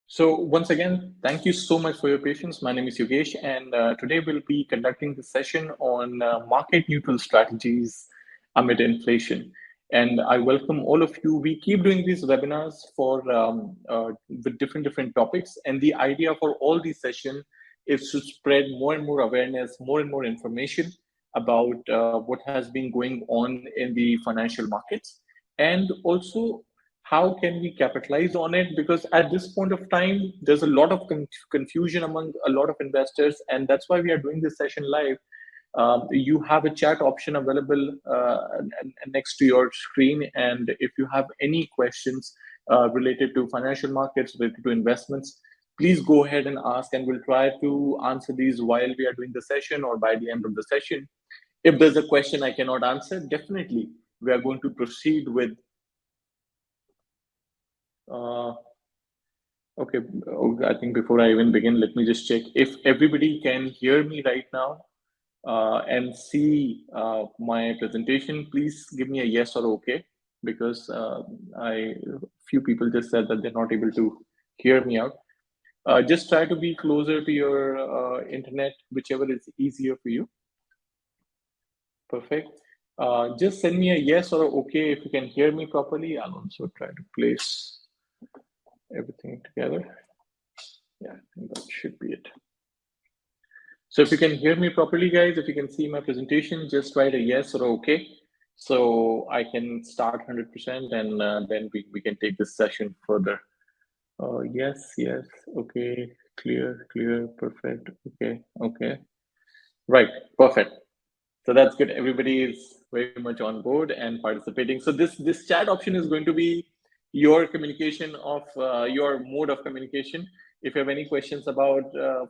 So once again, thank you so much for your patience. My name is Yogesh, and today we'll be conducting the session on market neutral strategies amid inflation. And I welcome all of you. We keep doing these webinars for with different topics, and the idea for all these sessions is to spread more and more awareness, more and more information about what has been going on in the financial markets, and also how can we capitalize on it, because at this point of time there's a lot of confusion among a lot of investors, and that's why we are doing this session live. You have a chat option available next to your screen, and if you have any questions related to financial markets, related to investments, please go ahead and ask, and we'll try to answer these while we are doing the session or by the end of the session. If there's a question I cannot answer, definitely we are going to proceed with okay. I think before I even begin, let me just check if everybody can hear me right now and see my presentation. Please give me a yes or okay, because few people just said that they're not able to hear me out. Just try to be closer to your internet, whichever is easier for you. Perfect. Just send me a yes or okay if you can hear me properly. I'll also try to place everything together. Yeah, I think that should be it. So if you can hear me properly, guys, if you can see my presentation, just write a yes or okay, so I can start 100%, and then we can take this session further. Yes, okay, clear, perfect, okay. Right, perfect. So that's good. Everybody is very much on board and participating. So this chat option is going to be your communication of your mode of communication. If you have any questions about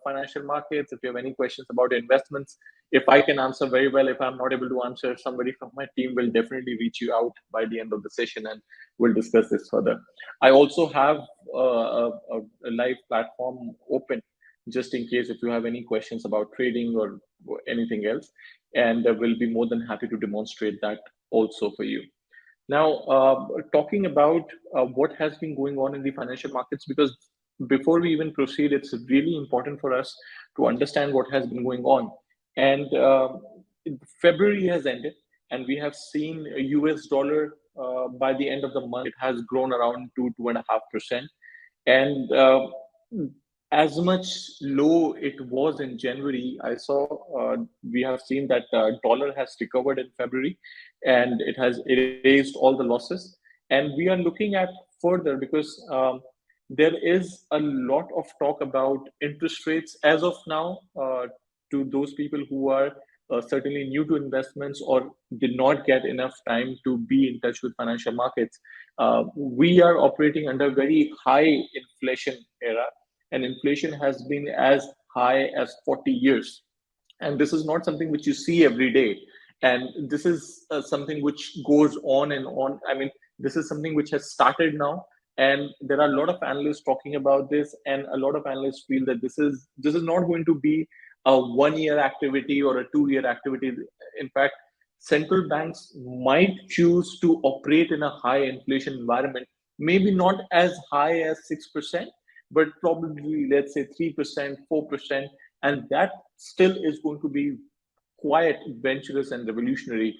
financial markets, if you have any questions about investments, if I can answer very well, if I'm not able to answer, somebody from my team will definitely reach you out by the end of the session, and we'll discuss this further. I also have a live platform open just in case if you have any questions about trading or anything else, and we'll be more than happy to demonstrate that also for you. Now, talking about what has been going on in the financial markets, because before we even proceed, it's really important for us to understand what has been going on. And February has ended, and we have seen a US dollar by the end of the month, it has grown around 2.5%. And as much low it was in January, I saw we have seen that dollar has recovered in February, and it has erased all the losses. And we are looking at further, because there is a lot of talk about interest rates as of now. To those people who are certainly new to investments or did not get enough time to be in touch with financial markets, we are operating under very high inflation era, and inflation has been as high as 40 years. And this is not something which you see every day. And this is something which goes on and on. I mean, this is something which has started now. And there are a lot of analysts talking about this, and a lot of analysts feel that this is not going to be a 1 year activity or a 2 year activity. In fact, central banks might choose to operate in a high inflation environment, maybe not as high as 6%, but probably let's say 3%, 4%, and that still is going to be quite adventurous and revolutionary,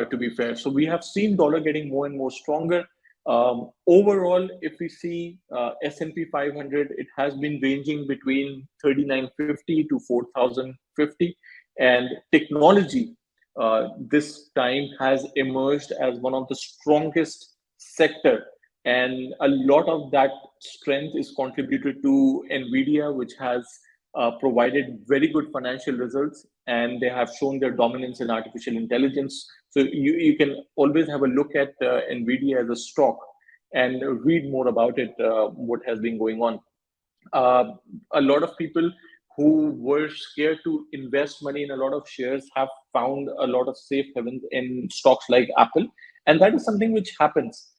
to be fair. So we have seen dollar getting more and more stronger. Overall, if we see S&P 500, it has been ranging between 3950 to 4050, and technology this time has emerged as one of the strongest sector, and a lot of that strength is contributed to Nvidia, which has provided very good financial results, and they have shown their dominance in artificial intelligence. So you can always have a look at Nvidia as a stock and read more about it, what has been going on. A lot of people who were scared to invest money in a lot of shares have found a lot of safe havens in stocks like Apple. And that is something which happens.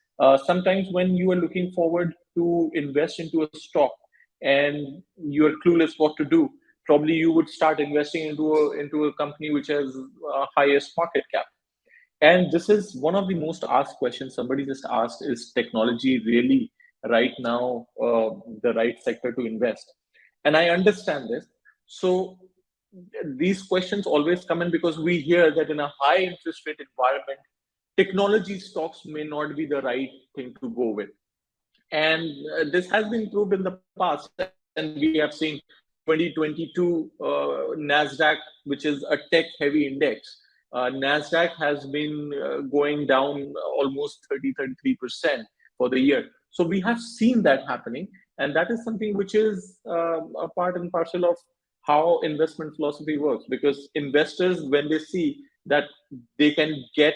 Sometimes when you are looking forward to invest into a stock and you are clueless what to do, probably you would start investing into a company which has highest market cap. And this is one of the most asked questions somebody just asked: is technology really right now the right sector to invest. And I understand this. So these questions always come in because we hear that in a high interest rate environment, technology stocks may not be the right thing to go with. And this has been proved in the past, and we have seen 2022 NASDAQ, which is a tech heavy index. NASDAQ has been going down almost 33% for the year. So we have seen that happening. And that is something which is a part and parcel of how investment philosophy works. Because investors, when they see that they can get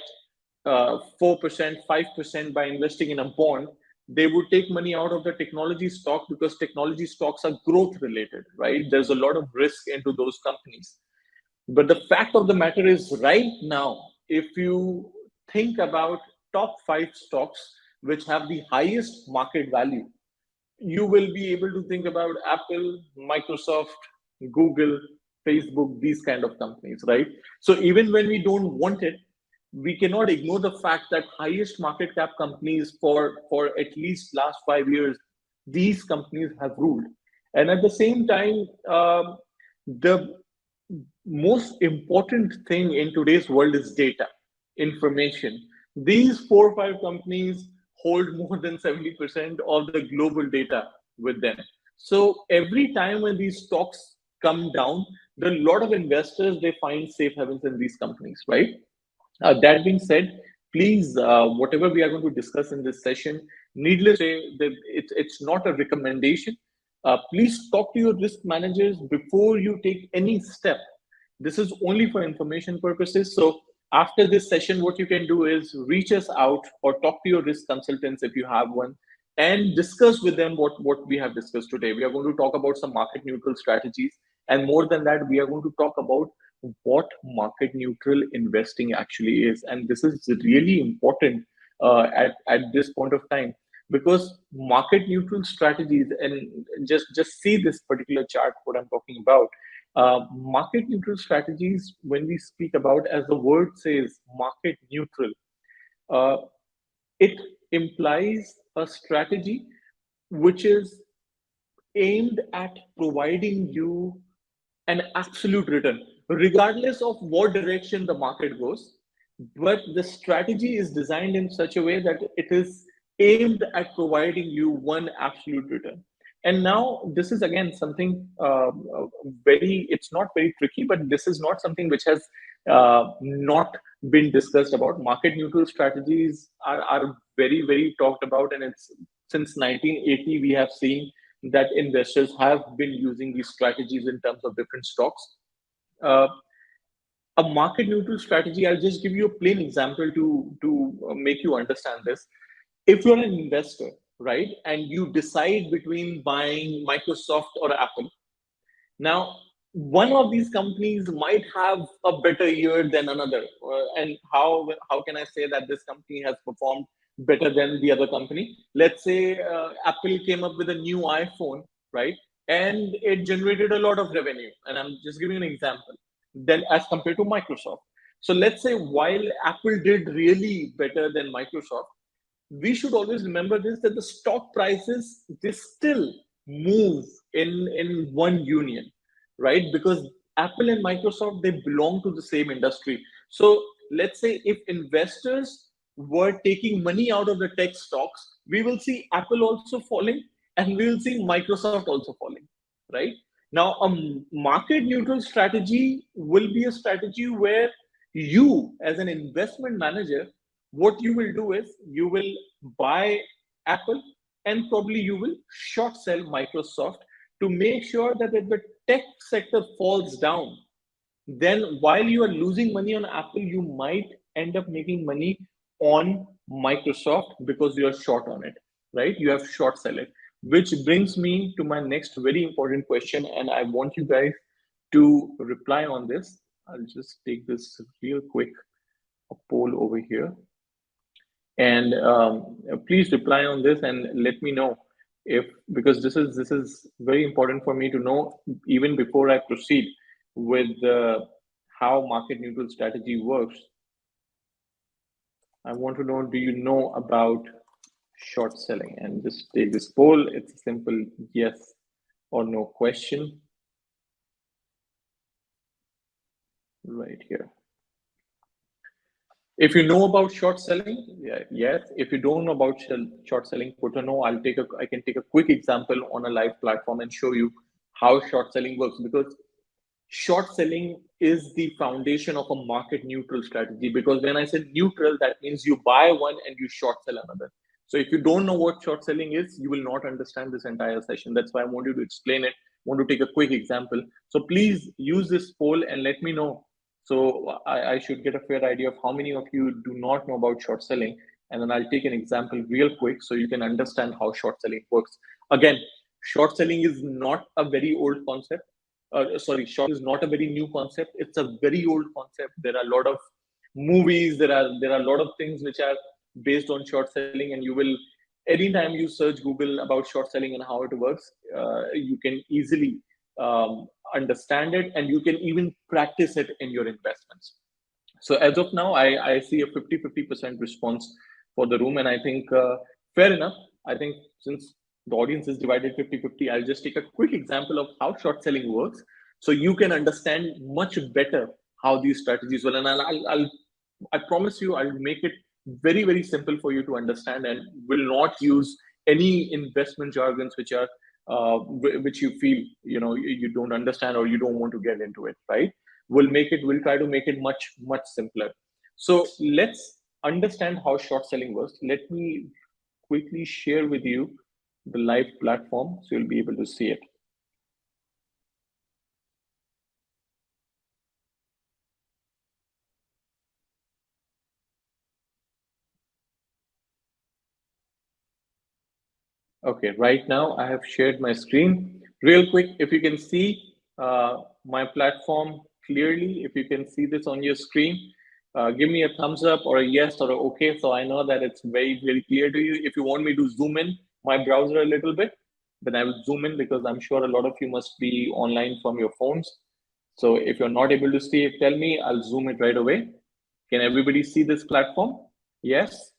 4%, 5% by investing in a bond, they would take money out of the technology stock because technology stocks are growth related, right? There's a lot of risk into those companies. But the fact of the matter is, right now, if you think about top 5 stocks which have the highest market value, you will be able to think about Apple, Microsoft, Google, Facebook, these kind of companies, right? So even when we don't want it, we cannot ignore the fact that highest market cap companies for at least last 5 years, these companies have ruled. And at the same time, the most important thing in today's world is data, information. These 4 or 5 companies hold more than 70% of the global data with them. So every time when these stocks come down, there are a lot of investors, they find safe havens in these companies, right? That being said, please, whatever we are going to discuss in this session, needless to say, that it's not a recommendation. Please talk to your risk managers before you take any step. This is only for information purposes. So after this session, what you can do is reach us out or talk to your risk consultants if you have one, and discuss with them what we have discussed today. We are going to talk about some market neutral strategies. And more than that, we are going to talk about what market neutral investing actually is. And this is really important at this point of time, because market neutral strategies, and just see this particular chart, what I'm talking about. Market neutral strategies, when we speak about, as the word says, market neutral, uh, it implies a strategy which is aimed at providing you an absolute return, regardless of what direction the market goes. But the strategy is designed in such a way that it is aimed at providing you one absolute return. And now this is again something it's not very tricky, but this is not something which has not been discussed about. Market neutral strategies are very, very talked about, and it's since 1980 we have seen that investors have been using these strategies in terms of different stocks. Uh, a market neutral strategy, I'll just give you a plain example to make you understand this. If you're an investor, right, and you decide between buying Microsoft or Apple, now one of these companies might have a better year than another. And how can I say that this company has performed better than the other company? Let's say Apple came up with a new iPhone, right? And it generated a lot of revenue. And I'm just giving an example. Then as compared to Microsoft. So let's say while Apple did really better than Microsoft, we should always remember this, that the stock prices, they still move in one union, right? Because Apple and Microsoft, they belong to the same industry. So let's say if investors were taking money out of the tech stocks, we will see Apple also falling, and we will see Microsoft also falling, right? Now a market neutral strategy will be a strategy where you, as an investment manager, what you will do is you will buy Apple, and probably you will short sell Microsoft, to make sure that if the tech sector falls down, then while you are losing money on Apple, you might end up making money on Microsoft because you are short on it, right? You have short sell it, which brings me to my next very important question. And I want you guys to reply on this. I'll just take this real quick poll over here. And please reply on this and let me know if, because this is very important for me to know even before I proceed with how market neutral strategy works. I want to know, do you know about short selling? And just take this poll. It's a simple yes or no question right here. If you know about short selling, yeah, yes. If you don't know about short selling, put a no. I can take a quick example on a live platform and show you how short selling works, because short selling is the foundation of a market neutral strategy. Because when I said neutral, that means you buy one and you short sell another. So if you don't know what short selling is, you will not understand this entire session. That's why I want you to explain it. I want to take a quick example. So please use this poll and let me know. So I should get a fair idea of how many of you do not know about short selling. And then I'll take an example real quick so you can understand how short selling works. Again, short selling is not a very old concept. Short is not a very new concept. It's a very old concept. There are a lot of movies. There are a lot of things which are based on short selling, and you will, anytime you search Google about short selling and how it works, you can easily understand it, and you can even practice it in your investments. So as of now, I see a 50% response for the room, and I think fair enough. I think since the audience is divided 50-50, I'll just take a quick example of how short selling works, so you can understand much better how these strategies will. And I promise you, I'll make it very simple for you to understand, and will not use any investment jargons which are which you feel you don't understand or you don't want to get into it, right? We'll try to make it much simpler. So let's understand how short selling works. Let me quickly share with you the live platform so you'll be able to see it. Okay, right now I have shared my screen. Real quick, if you can see my platform clearly, if you can see this on your screen, give me a thumbs up or a yes or a okay, so I know that it's very clear to you. If you want me to zoom in my browser a little bit, then I will zoom in, because I'm sure a lot of you must be online from your phones. So if you're not able to see it, tell me, I'll zoom it right away. Can everybody see this platform? Yes?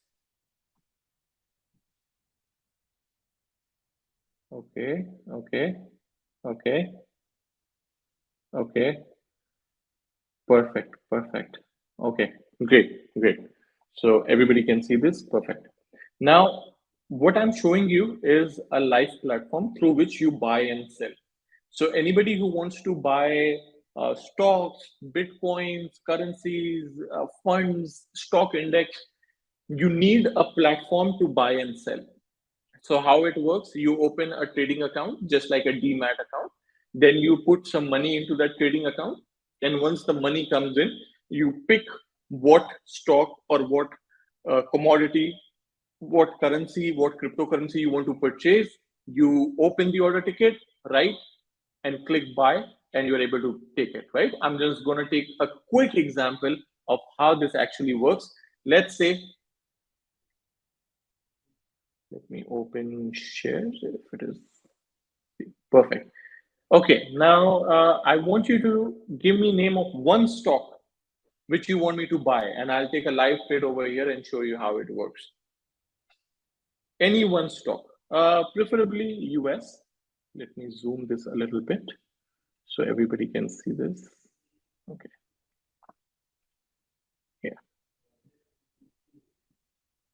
Okay, okay, okay, okay. Perfect. Okay, great. So everybody can see this. Perfect. Now, what I'm showing you is a live platform through which you buy and sell. So anybody who wants to buy stocks, bitcoins, currencies, funds, stock index, you need a platform to buy and sell. So how it works, you open a trading account, just like a demat account. Then you put some money into that trading account. And once the money comes in, you pick what stock or what commodity, what currency, what cryptocurrency you want to purchase. You open the order ticket, right? And click buy, and you're able to take it, right? I'm just going to take a quick example of how this actually works. Let's say, let me open shares if it is perfect. Okay, now I want you to give me name of one stock which you want me to buy, and I'll take a live trade over here and show you how it works. Any one stock, preferably US. Let me zoom this a little bit so everybody can see this. Okay. Yeah.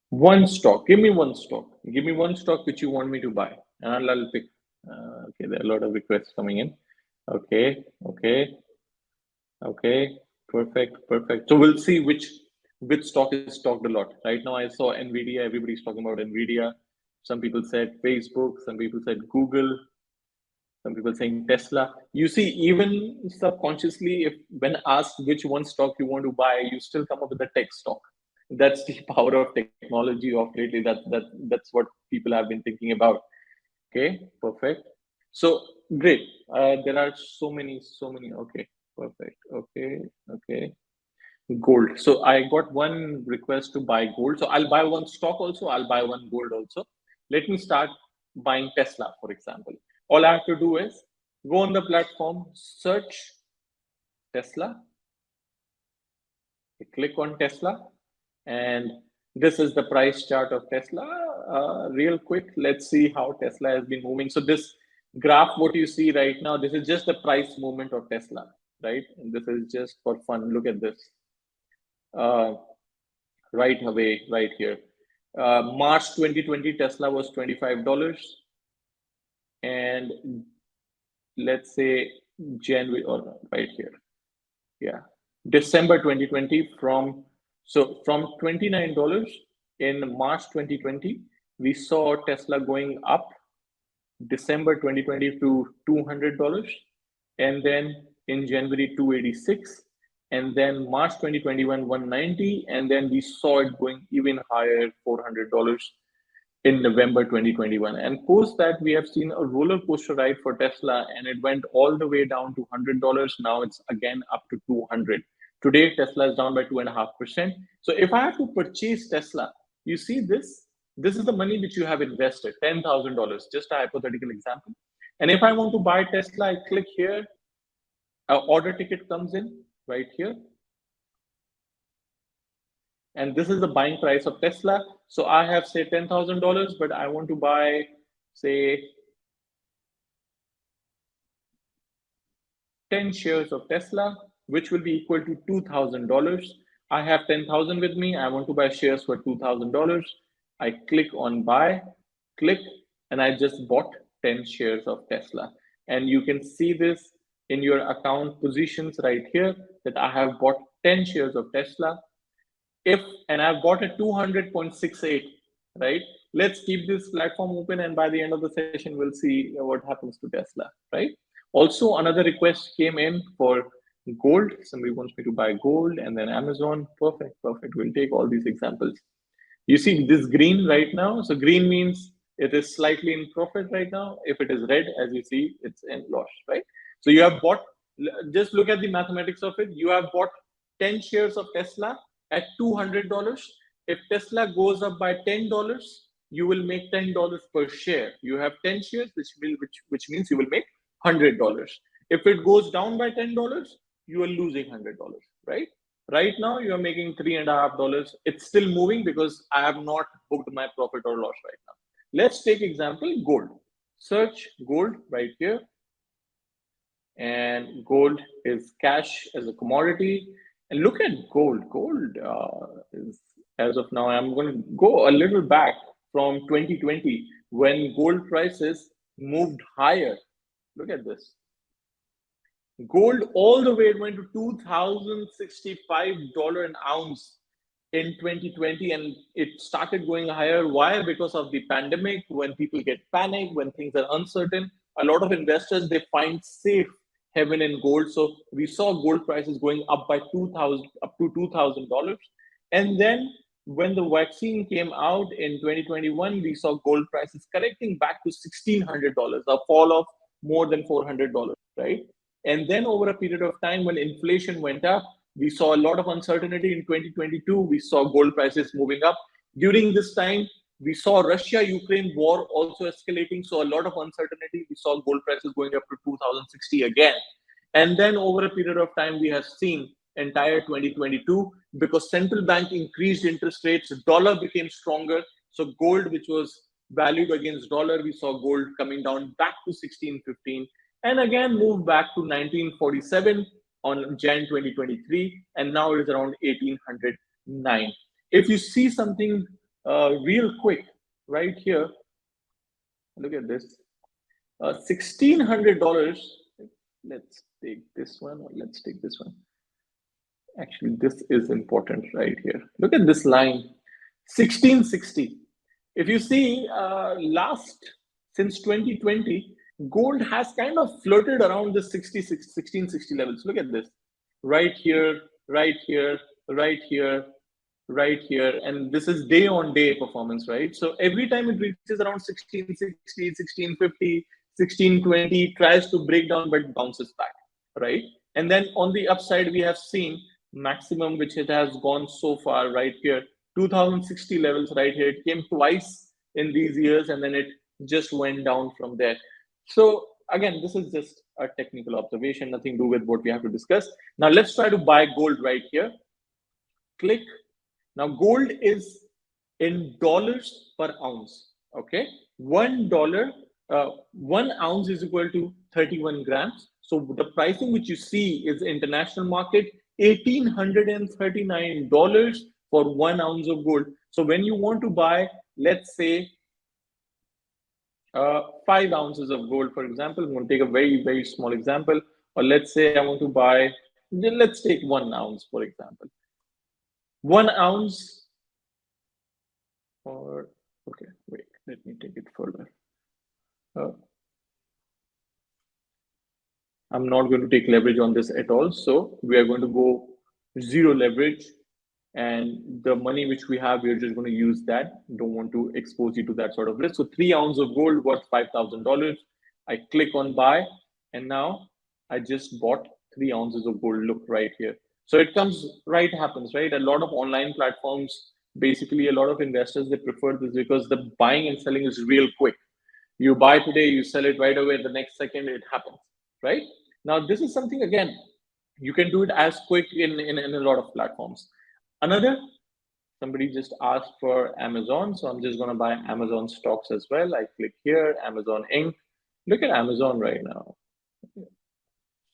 One stock. Give me one stock. Give me one stock which you want me to buy, and I'll pick. Okay, there are a lot of requests coming in. Okay. Perfect. So we'll see which stock is talked a lot. Right now, I saw Nvidia. Everybody's talking about Nvidia. Some people said Facebook. Some people said Google. Some people saying Tesla. You see, even subconsciously, if when asked which one stock you want to buy, you still come up with a tech stock. That's the power of technology of lately. That's what people have been thinking about. Okay, perfect. So great. There are so many. Okay, perfect. Okay. Gold. So I got one request to buy gold. So I'll buy one stock also. I'll buy one gold also. Let me start buying Tesla, for example. All I have to do is go on the platform, search Tesla, click on Tesla, and this is the price chart of Tesla. real quick. Let's see how Tesla has been moving. So this graph, what you see right now, this is just the price movement of Tesla, right? And this is just for fun. Look at this. Right away, right here. March 2020, Tesla was $25. And let's say January, or right here. Yeah. December 2020, from $29 in March 2020, we saw Tesla going up December 2020 to $200, and then in January 286, and then March 2021 190, and then we saw it going even higher, $400 in November 2021. And post that, we have seen a roller coaster ride for Tesla, and it went all the way down to $100. Now it's again up to 200. Today, Tesla is down by 2.5%. So if I have to purchase Tesla, you see this is the money which you have invested, $10,000, just a hypothetical example. And if I want to buy Tesla, I click here, an order ticket comes in right here. And this is the buying price of Tesla. So I have, say, $10,000, but I want to buy, say, 10 shares of Tesla, which will be equal to $2,000. I have 10,000 with me. I want to buy shares for $2,000. I click on buy, click, and I just bought 10 shares of Tesla. And you can see this in your account positions right here, that I have bought 10 shares of Tesla. And I've bought at 200.68, right? Let's keep this platform open, and by the end of the session, we'll see what happens to Tesla, right? Also, another request came in for gold. Somebody wants me to buy gold, and then Amazon. Perfect. We'll take all these examples. You see this green right now. So green means it is slightly in profit right now. If it is red, as you see, it's in loss, right? So you have bought, just look at the mathematics of it. You have bought 10 shares of Tesla at $200. If Tesla goes up by $10, you will make $10 per share. You have 10 shares, which means you will make $100. If it goes down by $10, you are losing $100, right? Right now, you are making $3.50. It's still moving because I have not booked my profit or loss right now. Let's take example gold. Search gold right here. And gold is cash as a commodity. And look at gold. Gold is, as of now, I'm going to go a little back from 2020 when gold prices moved higher. Look at this. Gold all the way went to $2,065 an ounce in 2020, and it started going higher. Why? Because of the pandemic. When people get panicked, when things are uncertain, a lot of investors, they find safe haven in gold. So we saw gold prices going up by $2,000. And then when the vaccine came out in 2021, we saw gold prices correcting back to $1,600, a fall of more than $400, right? And then over a period of time, when inflation went up, we saw a lot of uncertainty in 2022. We saw gold prices moving up. During this time, we saw Russia-Ukraine war also escalating. So a lot of uncertainty. We saw gold prices going up to 2060 again. And then over a period of time, we have seen entire 2022, because central bank increased interest rates, dollar became stronger. So gold, which was valued against dollar, we saw gold coming down back to 1615. And again moved back to 1947 on Jan 2023, and now it is around 1809. If you see something real quick right here, look at this, $1,600. Let's take this one, or let's take this one. Actually, this is important right here. Look at this line, 1660. If you see, since 2020, gold has kind of flirted around the 1660 levels. Look at this, right here, right here, right here, right here. And this is day on day performance, right? So every time it reaches around 1660, 1650, 1620, tries to break down, but bounces back, right? And then on the upside, we have seen maximum, which it has gone so far right here, 2060 levels right here. It came twice in these years, and then it just went down from there. So again, this is just a technical observation, nothing to do with what we have to discuss. Now let's try to buy gold right here. Click. Now gold is in dollars per ounce. Okay, $1, 1 ounce is equal to 31 grams. So the pricing which you see is international market, $1,839 for 1 ounce of gold. So when you want to buy, let's say 5 ounces of gold, for example, I'm going to take a very, very small example, or let's say I want to buy, let's take 1 ounce, for example. 1 ounce, or okay, wait, let me take it further. I'm not going to take leverage on this at all. So we are going to go zero leverage, and the money which we have, we're just going to use that. Don't want to expose you to that sort of risk. So 3 ounces of gold worth $5,000. I click on buy, and now I just bought 3 ounces of gold. Look right here. So it comes right, happens, right? A lot of online platforms, basically a lot of investors, they prefer this because the buying and selling is real quick. You buy today, you sell it right away, the next second it happens, right? Now, this is something, again, you can do it as quick in a lot of platforms. Another, somebody just asked for Amazon, so I'm just going to buy Amazon stocks as well. I click here, Amazon Inc. Look at Amazon right now.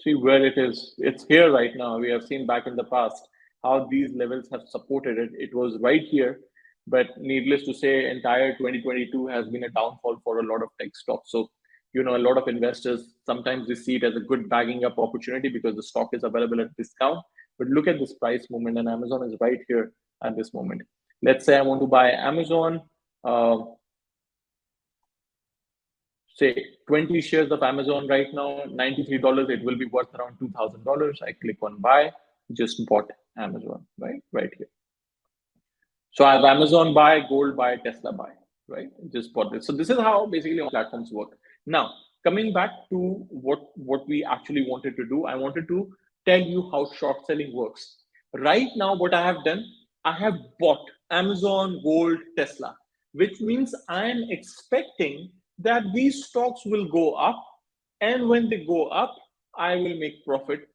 See where it is. It's here right now. We have seen back in the past how these levels have supported it. It was right here, but needless to say, entire 2022 has been a downfall for a lot of tech stocks. So, you know, a lot of investors sometimes they see it as a good bagging up opportunity because the stock is available at discount. But look at this price movement, and Amazon is right here at this moment. Let's say I want to buy Amazon. Say 20 shares of Amazon right now, $93, it will be worth around $2,000. I click on buy, just bought Amazon, right here. So I have Amazon buy, gold buy, Tesla buy, right? Just bought this. So this is how basically platforms work. Now, coming back to what we actually wanted to do, I wanted to tell you how short selling works. Right now, what I have done, I have bought Amazon, gold, Tesla, which means I am expecting that these stocks will go up, and when they go up, I will make profit.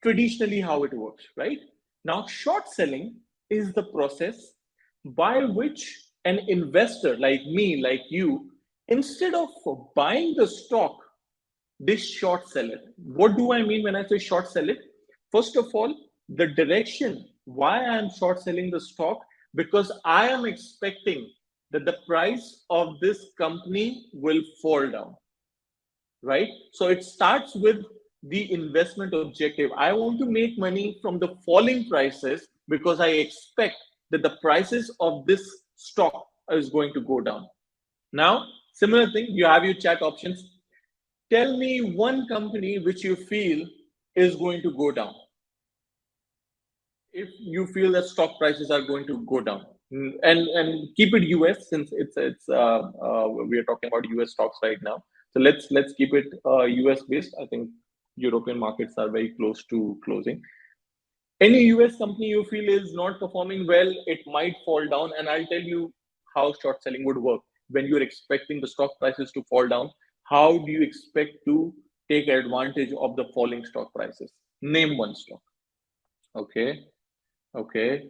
Traditionally, how it works, right? Now, short selling is the process by which an investor like me, like you, instead of buying the stock, they short sell it. What do I mean when I say short sell it? First of all, the direction why I am short selling the stock, because I am expecting that the price of this company will fall down, right? So it starts with the investment objective. I want to make money from the falling prices because I expect that the prices of this stock is going to go down. Now, similar thing, you have your chat options. Tell me one company which you feel is going to go down. If you feel that stock prices are going to go down, and keep it US, since it's we are talking about US stocks right now. So let's keep it US based. I think European markets are very close to closing. Any US company you feel is not performing well, it might fall down, and I'll tell you how short selling would work. When you're expecting the stock prices to fall down, how do you expect to take advantage of the falling stock prices? Name one stock. Okay. Okay.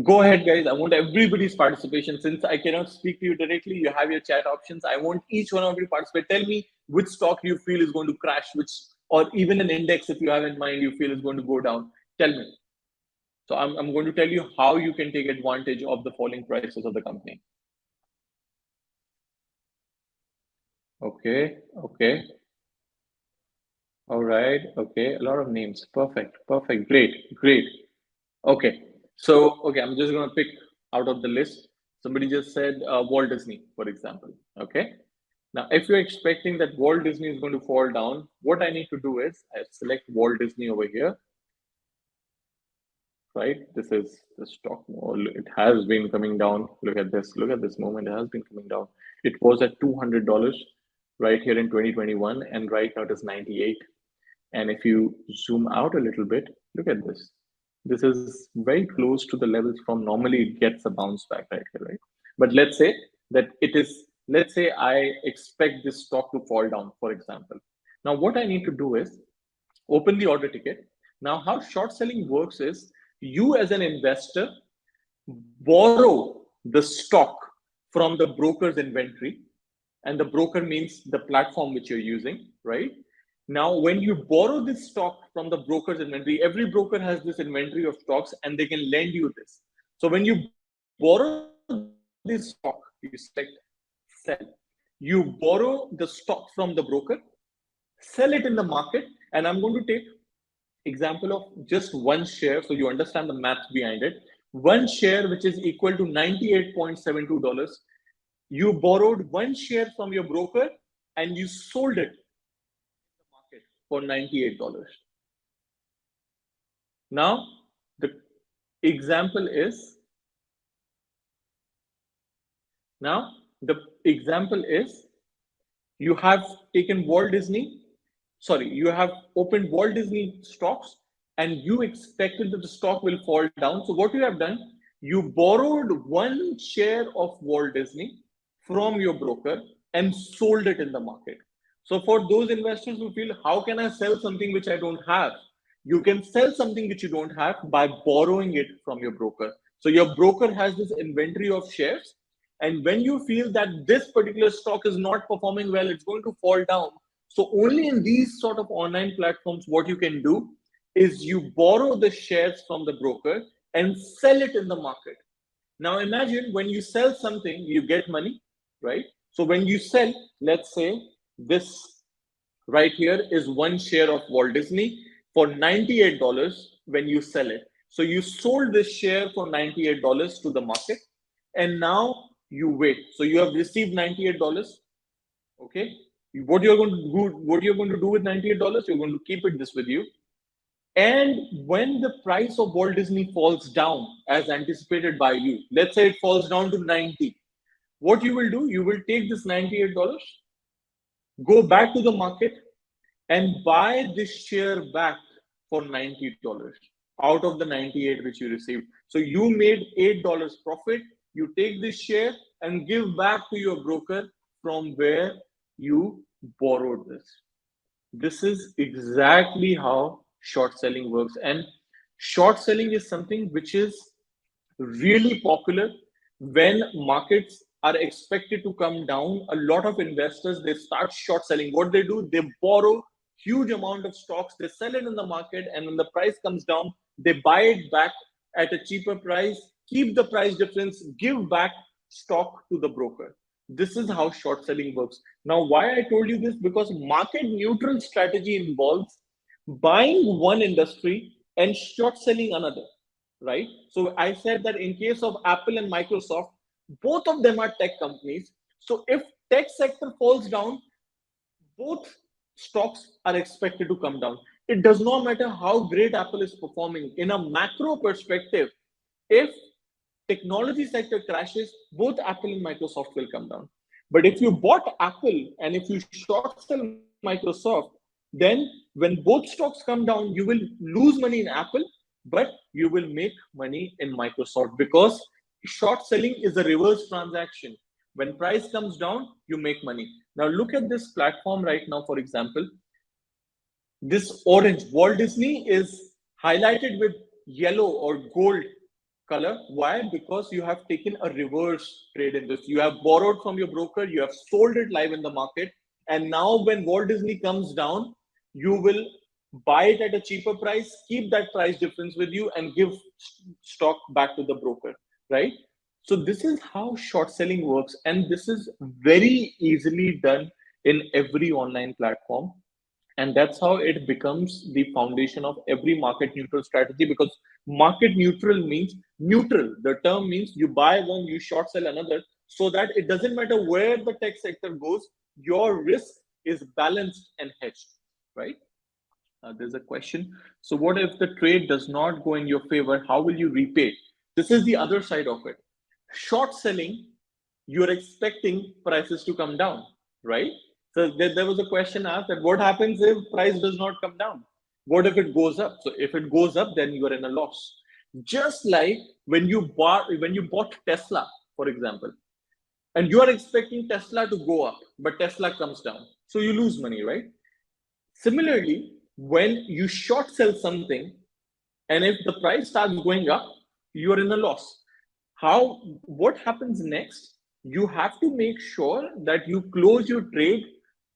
Go ahead, guys. I want everybody's participation. Since I cannot speak to you directly, you have your chat options. I want each one of you to participate. Tell me which stock you feel is going to crash, which, or even an index, if you have in mind, you feel is going to go down. Tell me. So I'm going to tell you how you can take advantage of the falling prices of the company. Okay. All right. Okay. A lot of names. Perfect. Great. Okay. So, okay, I'm just going to pick out of the list. Somebody just said Walt Disney, for example. Okay. Now, if you're expecting that Walt Disney is going to fall down, what I need to do is I select Walt Disney over here. Right. This is the stock. It has been coming down. Look at this moment. It has been coming down. It was at $200 right here in 2021, and right now it is 98. And if you zoom out a little bit, look at this. This is very close to the levels from normally it gets a bounce back right here, right? But let's say that it is, let's say I expect this stock to fall down, for example. Now, what I need to do is open the order ticket. Now, how short selling works is you as an investor, borrow the stock from the broker's inventory, and the broker means the platform which you're using, right? Now, when you borrow this stock from the broker's inventory, every broker has this inventory of stocks and they can lend you this. So when you borrow this stock, you select sell. You borrow the stock from the broker, sell it in the market, and I'm going to take example of just one share so you understand the math behind it. One share which is equal to $98.72. You borrowed one share from your broker and you sold it in the market for $98. Now, the example is you have taken you have opened Walt Disney stocks and you expected that the stock will fall down. So what you have done, you borrowed one share of Walt Disney from your broker and sold it in the market. So for those investors who feel, how can I sell something which I don't have? You can sell something which you don't have by borrowing it from your broker. So your broker has this inventory of shares. And when you feel that this particular stock is not performing well, it's going to fall down. So only in these sort of online platforms, what you can do is you borrow the shares from the broker and sell it in the market. Now imagine when you sell something, you get money, right? So when you sell, let's say this right here is one share of Walt Disney for $98 when you sell it. So you sold this share for $98 to the market, and now you wait. So you have received $98. Okay. What you're going to do with $98? You're going to keep it this with you. And when the price of Walt Disney falls down as anticipated by you, let's say it falls down to 90, what you will do, you will take this $98, go back to the market and buy this share back for $90 out of the 98 which you received. So you made $8 profit. You take this share and give back to your broker from where you borrowed this. This is exactly how short selling works. And short selling is something which is really popular when markets are expected to come down. A lot of investors, they start short selling. What they do, they borrow huge amount of stocks, they sell it in the market, and when the price comes down, they buy it back at a cheaper price, keep the price difference, give back stock to the broker. This is how short selling works. Now, why I told you this? Because market neutral strategy involves buying one industry and short selling another, right? So I said that in case of Apple and Microsoft, both of them are tech companies. So if tech sector falls down, both stocks are expected to come down. It does not matter how great Apple is performing. In a macro perspective, if technology sector crashes, both Apple and Microsoft will come down. But if you bought Apple and if you short sell Microsoft, then when both stocks come down, you will lose money in Apple, but you will make money in Microsoft, because short selling is a reverse transaction. When price comes down, you make money. Now look at this platform right now, for example. This orange, Walt Disney, is highlighted with yellow or gold color. Why? Because you have taken a reverse trade in this. You have borrowed from your broker, you have sold it live in the market, and now when Walt Disney comes down, you will buy it at a cheaper price, keep that price difference with you, and give stock back to the broker, right? So this is how short selling works, and this is very easily done in every online platform. And that's how it becomes the foundation of every market neutral strategy, because market neutral means neutral. The term means you buy one, you short sell another, so that it doesn't matter where the tech sector goes, your risk is balanced and hedged, right? There's a question. So what if the trade does not go in your favor? How will you repay? This is the other side of it. Short selling, you're expecting prices to come down, right? So there was a question asked that what happens if price does not come down? What if it goes up? So if it goes up, then you are in a loss. Just like when you bought Tesla, for example, and you are expecting Tesla to go up, but Tesla comes down, so you lose money, right? Similarly, when you short sell something, and if the price starts going up, you are in a loss. what happens next? You have to make sure that you close your trade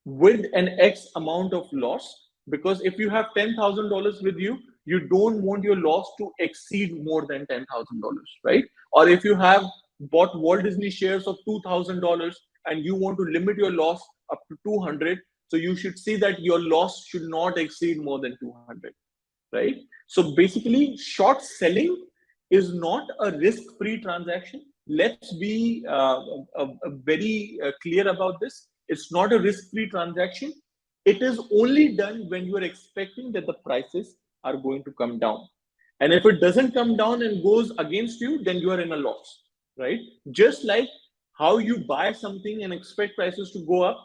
with an X amount of loss, because if you have $10,000 with you, you don't want your loss to exceed more than $10,000, right? Or if you have bought Walt Disney shares of $2,000 and you want to limit your loss up to 200, so you should see that your loss should not exceed more than 200, right? So basically, short selling is not a risk-free transaction. Let's be very clear about this. It's not a risk-free transaction. It is only done when you are expecting that the prices are going to come down. And if it doesn't come down and goes against you, then you are in a loss, right? Just like how you buy something and expect prices to go up,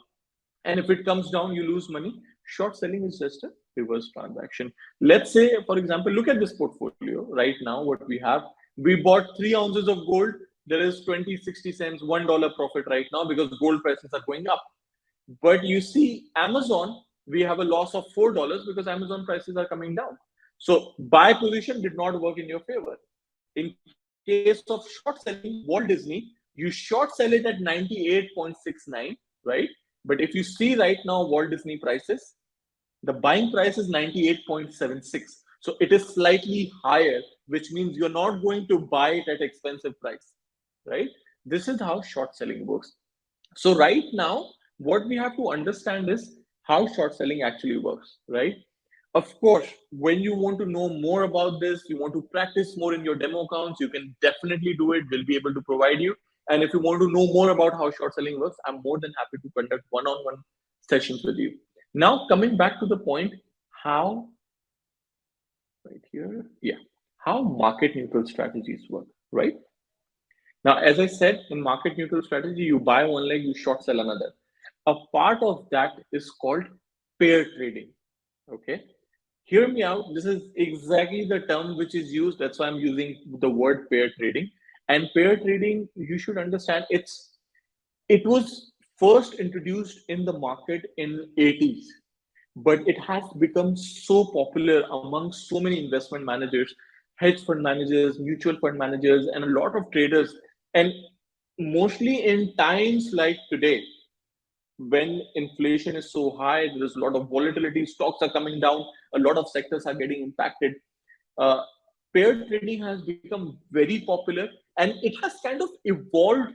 and if it comes down, you lose money. Short selling is just a reverse transaction. Let's say, for example, look at this portfolio right now. What we have, we bought 3 ounces of gold. There is 20, 60 cents, $1 profit right now because gold prices are going up. But you see, Amazon, we have a loss of $4 because Amazon prices are coming down. So buy position did not work in your favor. In case of short selling, Walt Disney, you short sell it at 98.69, right? But if you see right now Walt Disney prices, the buying price is 98.76. So it is slightly higher, which means you're not going to buy it at expensive price, right? This is how short selling works. So right now, what we have to understand is how short selling actually works, right? Of course, when you want to know more about this, you want to practice more in your demo accounts, you can definitely do it. We'll be able to provide you. And if you want to know more about how short selling works, I'm more than happy to conduct one-on-one sessions with you. Now, coming back to the point, how, right here, yeah, how market neutral strategies work, right? Now, as I said, in market neutral strategy, you buy one leg, you short sell another. A part of that is called pair trading. Okay. Hear me out. This is exactly the term which is used. That's why I'm using the word pair trading. And pair trading, you should understand, it was first introduced in the market in 80s, but it has become so popular among so many investment managers, hedge fund managers, mutual fund managers, and a lot of traders. And mostly in times like today, when inflation is so high, there's a lot of volatility, stocks are coming down, a lot of sectors are getting impacted. Uh, Pair trading has become very popular, and it has kind of evolved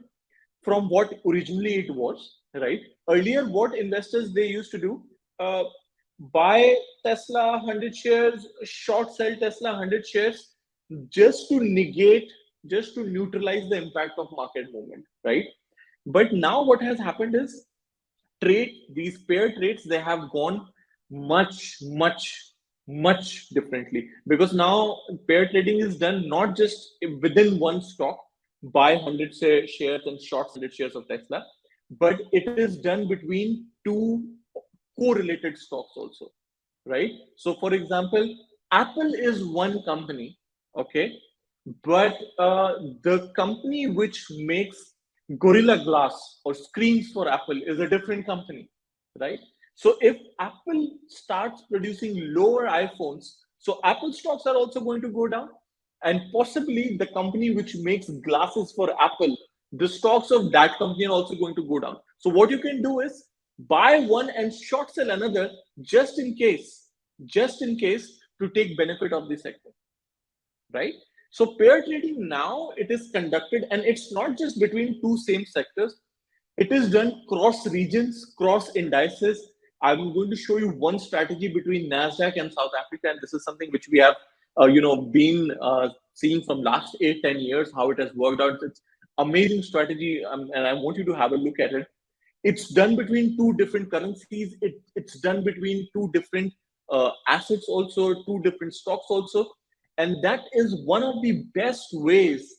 from what originally it was, right? Earlier, what investors they used to do, uh, buy Tesla 100 shares, short sell Tesla 100 shares, just to negate, just to neutralize the impact of market movement, right? But now what has happened is these pair trades, they have gone much differently, because now pair trading is done not just within one stock, buy 100 shares and short 100 shares of Tesla, but it is done between two correlated stocks also, right? So for example, Apple is one company, okay, but the company which makes Gorilla Glass or screens for Apple is a different company, right? So if Apple starts producing lower iPhones, so Apple stocks are also going to go down, and possibly the company which makes glasses for Apple, the stocks of that company are also going to go down. So what you can do is buy one and short sell another, just in case, to take benefit of the sector, right? So pair trading now, it is conducted, and it's not just between two same sectors. It is done cross regions, cross indices. I'm going to show you one strategy between Nasdaq and South Africa, and this is something which we have, been seeing from last 8-10 years how it has worked out. It's amazing strategy, and I want you to have a look at it. It's done between two different currencies. It's done between two different assets also, two different stocks also, and that is one of the best ways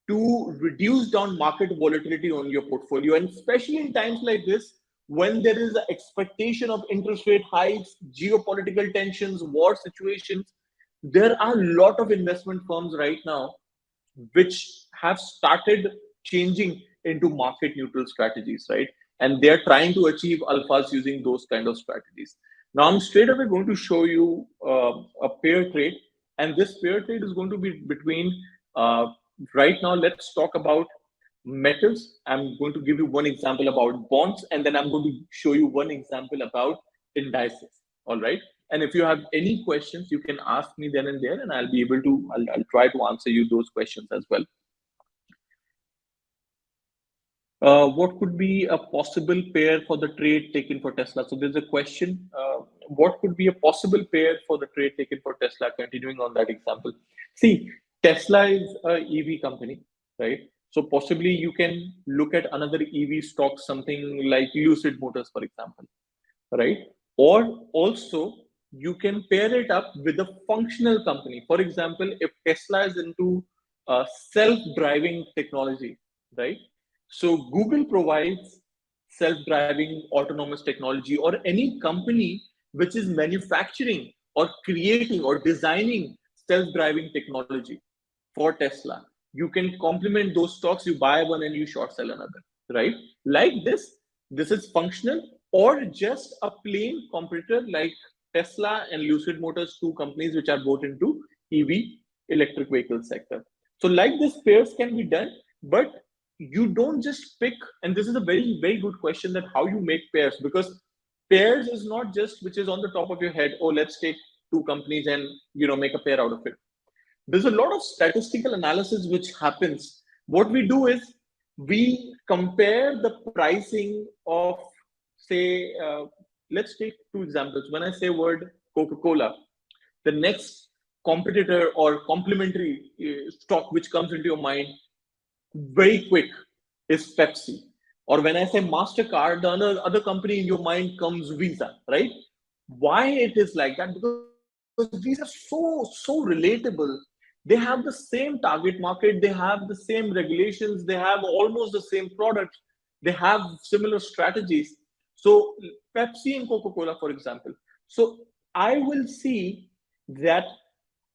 to reduce down market volatility on your portfolio. And especially in times like this, when there is an expectation of interest rate hikes, geopolitical tensions, war situations, there are a lot of investment firms right now which have started changing into market neutral strategies, right? And they're trying to achieve alphas using those kind of strategies. Now, I'm straight away going to show you a pair trade, and this pair trade is going to be between right now, let's talk about metals. I'm going to give you one example about bonds, and then I'm going to show you one example about indices. All right. And if you have any questions, you can ask me then and there, and I'll be able to, I'll try to answer you those questions as well. What could be a possible pair for the trade taken for Tesla? So there's a question. What could be a possible pair for the trade taken for Tesla? Continuing on that example. See, Tesla is a EV company, right? So possibly you can look at another EV stock, something like Lucid Motors, for example, right? Or also you can pair it up with a functional company. For example, if Tesla is into self-driving technology, right? So Google provides self-driving autonomous technology, or any company which is manufacturing or creating or designing self-driving technology for Tesla. You can complement those stocks, you buy one and you short sell another, right? Like this is functional, or just a plain competitor like Tesla and Lucid Motors, two companies which are both into EV, electric vehicle sector. So like this, pairs can be done, but you don't just pick, and this is a very, very good question, that how you make pairs, because pairs is not just which is on the top of your head, oh, let's take two companies and make a pair out of it. There's a lot of statistical analysis which happens. What we do is we compare the pricing of, say, let's take two examples. When I say word Coca-Cola, the next competitor or complementary stock which comes into your mind very quick is Pepsi. Or when I say MasterCard, the other company in your mind comes Visa, right? Why it is like that? Because these are so relatable. They have the same target market, they have the same regulations, they have almost the same products, they have similar strategies. So Pepsi and Coca-Cola, for example. So I will see that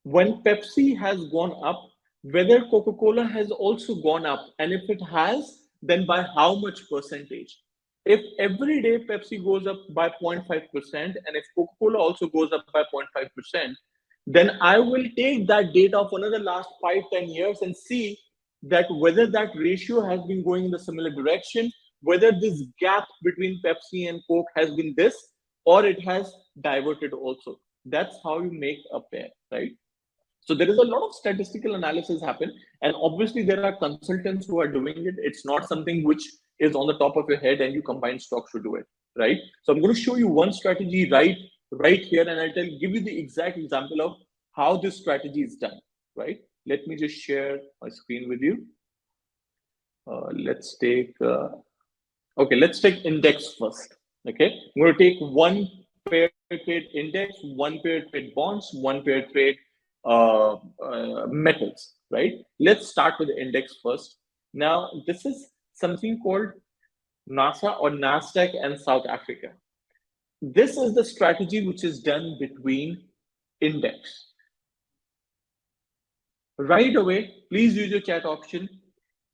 when Pepsi has gone up, whether Coca-Cola has also gone up, and if it has, then by how much percentage? If every day Pepsi goes up by 0.5%, and if Coca-Cola also goes up by 0.5%, then I will take that data for another last 5-10 years and see that whether that ratio has been going in the similar direction, whether this gap between Pepsi and Coke has been this, or it has diverted also. That's how you make a pair, right? So there is a lot of statistical analysis happen, and obviously there are consultants who are doing it. It's not something which is on the top of your head and you combine stocks to do it, right? So I'm going to show you one strategy right here, and I'll give you the exact example of how this strategy is done, right? Let me just share my screen with you. Let's take index first. Okay, I'm going to take one pair trade index, one pair trade bonds, one pair trade metals, right? Let's start with the index first. Now, this is something called NASA or NASDAQ and South Africa. This is the strategy which is done between index. Right away, please use your chat option.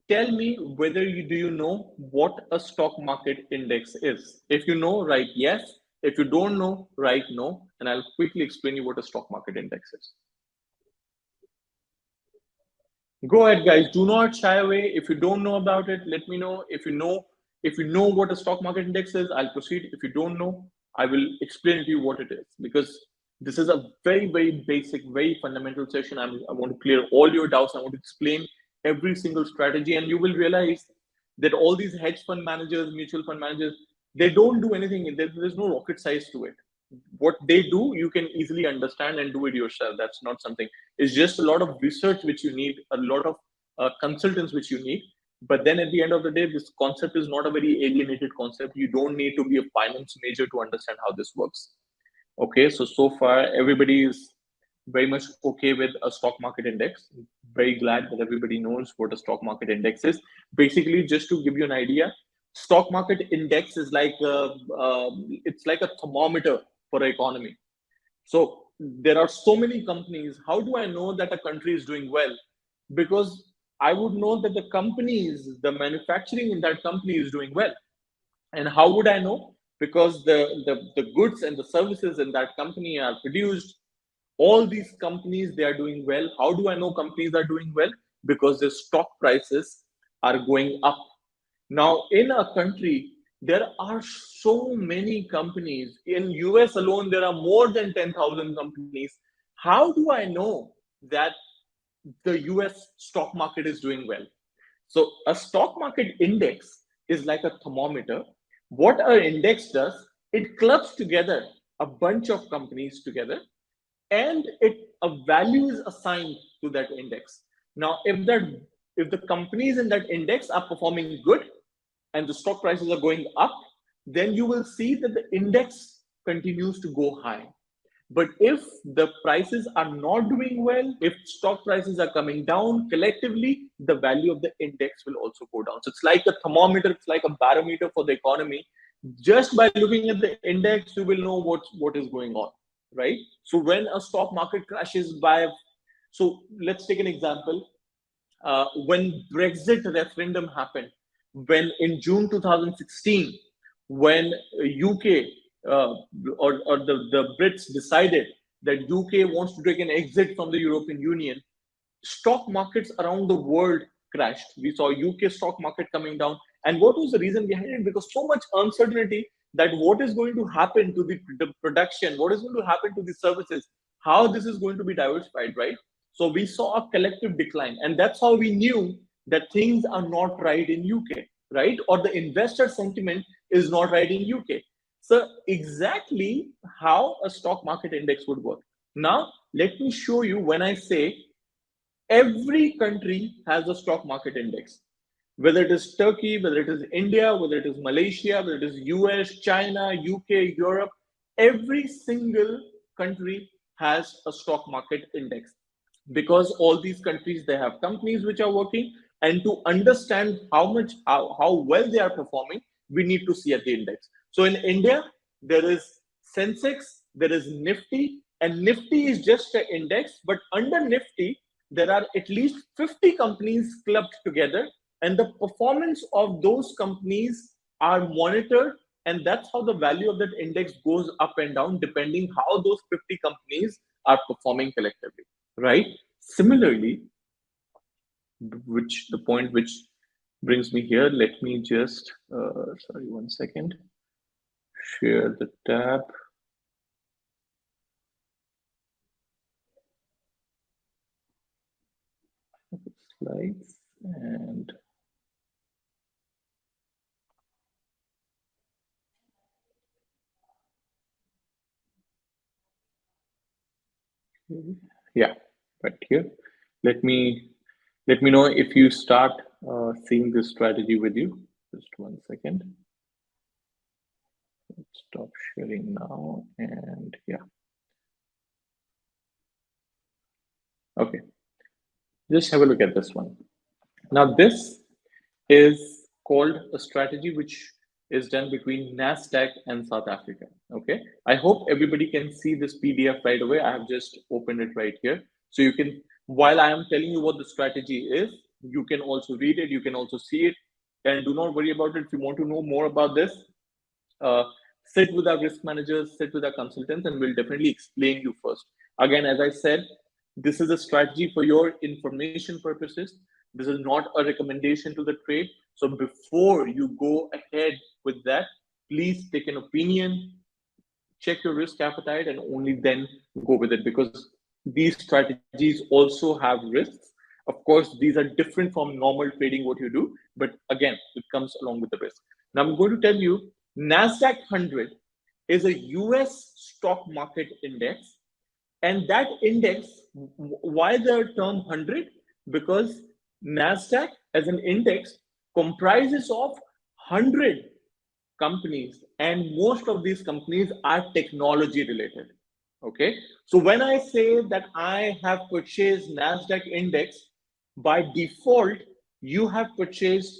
Tell me whether do you know what a stock market index is. If you know, write yes. If you don't know, write no. And I'll quickly explain you what a stock market index is. Go ahead, guys. Do not shy away. If you don't know about it, let me know. If you know what a stock market index is, I'll proceed. If you don't know, I will explain to you what it is, because this is a very, very basic, very fundamental session. I want to clear all your doubts. I want to explain every single strategy, and you will realize that all these hedge fund managers, mutual fund managers, they don't do anything. There's no rocket science to it. What they do, you can easily understand and do it yourself. That's not something. It's just a lot of research which you need, a lot of consultants which you need. But then at the end of the day, this concept is not a very alienated concept. You don't need to be a finance major to understand how this works. Okay, so far everybody is very much okay with a stock market index. Very glad that everybody knows what a stock market index is. Basically, just to give you an idea, stock market index is like it's like a thermometer for the economy. So there are so many companies. How do I know that a country is doing well? Because I would know that the companies, the manufacturing in that company is doing well. And how would I know? Because the goods and the services in that company are produced. All these companies, they are doing well. How do I know companies are doing well? because the stock prices are going up. Now, in a country, there are so many companies. In US alone, there are more than 10,000 companies. How do I know that the US stock market is doing well? So a stock market index is like a thermometer. What an index does, it clubs together a bunch of companies together, and a value is assigned to that index. Now, if the companies in that index are performing good and the stock prices are going up, then you will see that the index continues to go high. But if the prices are not doing well, if stock prices are coming down collectively, the value of the index will also go down. So it's like a thermometer, it's like a barometer for the economy. Just by looking at the index, you will know what is going on, right? So when a stock market crashes by, so let's take an example. When Brexit referendum happened, when in June 2016, when UK or the Brits decided that UK wants to take an exit from the European Union, stock markets around the world crashed. We saw UK stock market coming down. And what was the reason behind it? Because so much uncertainty that what is going to happen to the production, what is going to happen to the services, how this is going to be diversified, right? So we saw a collective decline. And that's how we knew that things are not right in UK, right? Or the investor sentiment is not right in UK. So exactly how a stock market index would work. Now, let me show you when I say every country has a stock market index, whether it is Turkey, whether it is India, whether it is Malaysia, whether it is US, China, UK, Europe, every single country has a stock market index, because all these countries, they have companies which are working, and to understand how well they are performing, we need to see at the index. So in India, there is Sensex, there is Nifty, and Nifty is just an index, but under Nifty, there are at least 50 companies clubbed together, and the performance of those companies are monitored, and that's how the value of that index goes up and down depending how those 50 companies are performing collectively, right? Similarly, which the point which brings me here, let me just sorry, 1 second, share the tab. Slides and yeah, right here. Let me know if you start seeing this strategy with you. Just 1 second. Let's stop sharing now, and yeah. Okay, just have a look at this one. Now this is called a strategy which is done between NASDAQ and South Africa. Okay, I hope everybody can see this PDF right away. I have just opened it right here. So you can, while I am telling you what the strategy is, you can also read it, you can also see it, and do not worry about it. If you want to know more about this, sit with our risk managers, sit with our consultants, and we'll definitely explain you first. Again, as I said, this is a strategy for your information purposes. This is not a recommendation to the trade. So before you go ahead with that, please take an opinion, check your risk appetite, and only then go with it, because these strategies also have risks. Of course, these are different from normal trading, what you do, but again, it comes along with the risk. Now I'm going to tell you, NASDAQ 100 is a US stock market index. And that index, why the term 100? Because NASDAQ as an index comprises of 100 companies, and most of these companies are technology related. Okay, so when I say that I have purchased NASDAQ index, by default, you have purchased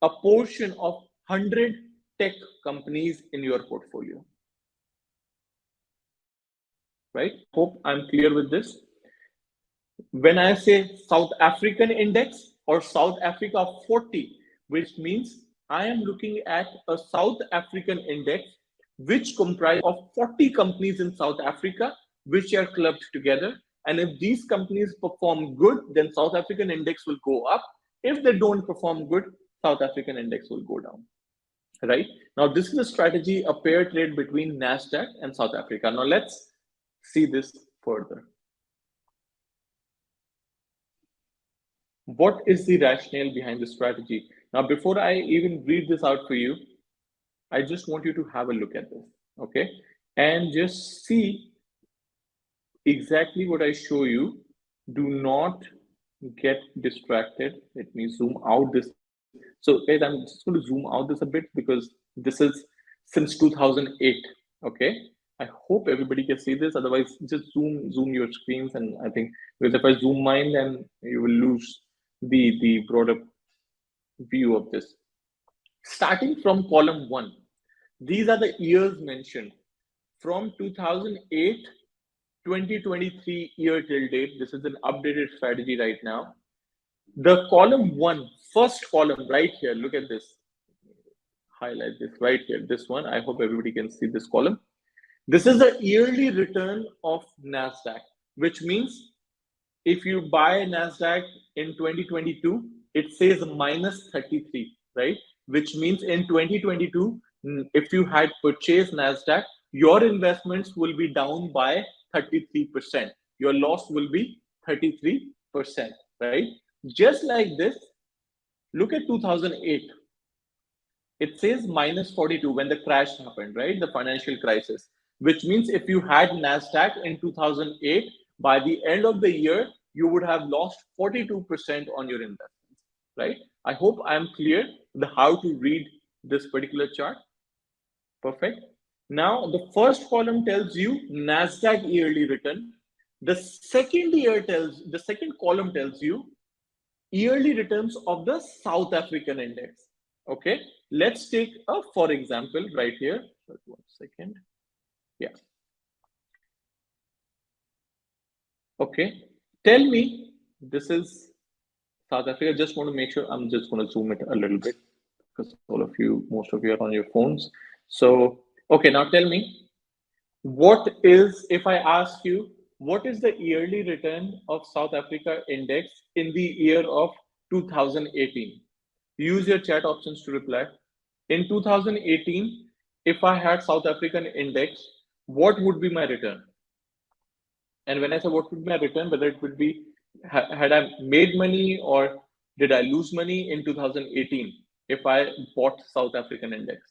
a portion of 100 tech companies in your portfolio. Right? Hope I'm clear with this. When I say South African index or South Africa 40, which means I am looking at a South African index which comprises of 40 companies in South Africa, which are clubbed together, And if these companies perform good, then South African index will go up. If they don't perform good, South African index will go down. Right? Now, this is a strategy, a pair trade between NASDAQ and South Africa. Now, let's see this further. What is the rationale behind the strategy? Now, before I even read this out for you, I just want you to have a look at this, okay? And just see exactly what I show you. Do not get distracted. Let me zoom out this. So, guys, I'm just going to zoom out this a bit because this is since 2008, okay? I hope everybody can see this. Otherwise, just zoom your screens, and I think because if I zoom mine, then you will lose the broader view of this. Starting from column 1, these are the years mentioned from 2008, 2023 year till date. This is an updated strategy right now. The column 1, first column right here, look at this. Highlight this right here, this one. I hope everybody can see this column. This is the yearly return of NASDAQ, which means if you buy NASDAQ in 2022, it says minus 33, right? Which means in 2022, if you had purchased NASDAQ, your investments will be down by 33%. Your loss will be 33%, right? Just like this, look at 2008. It says minus 42 when the crash happened, right? The financial crisis, which means if you had NASDAQ in 2008, by the end of the year, you would have lost 42% on your investments, right? I hope I'm clear the how to read this particular chart. Perfect. Now, the first column tells you NASDAQ yearly return. The second column tells you yearly returns of the South African index. Okay, let's take a for example right here. 1 second. Yeah. Okay, tell me, this is South Africa. Just want to make sure, I'm just going to zoom it a little bit because most of you are on your phones. So, okay, now tell me, what is, if I ask you, what is the yearly return of South Africa index in the year of 2018? Use your chat options to reply. In 2018, if I had South African index, what would be my return? And when I say what would be my return, whether it would be, had I made money or did I lose money in 2018 if I bought South African index?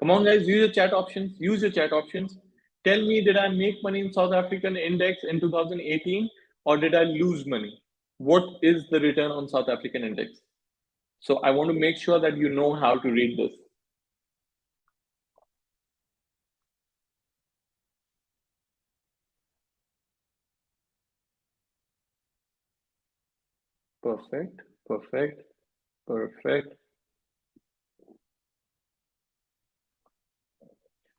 Come on, guys, use your chat options. Use your chat options. Tell me, did I make money in South African index in 2018 or did I lose money? What is the return on South African index? So I want to make sure that you know how to read this. Perfect, perfect, perfect.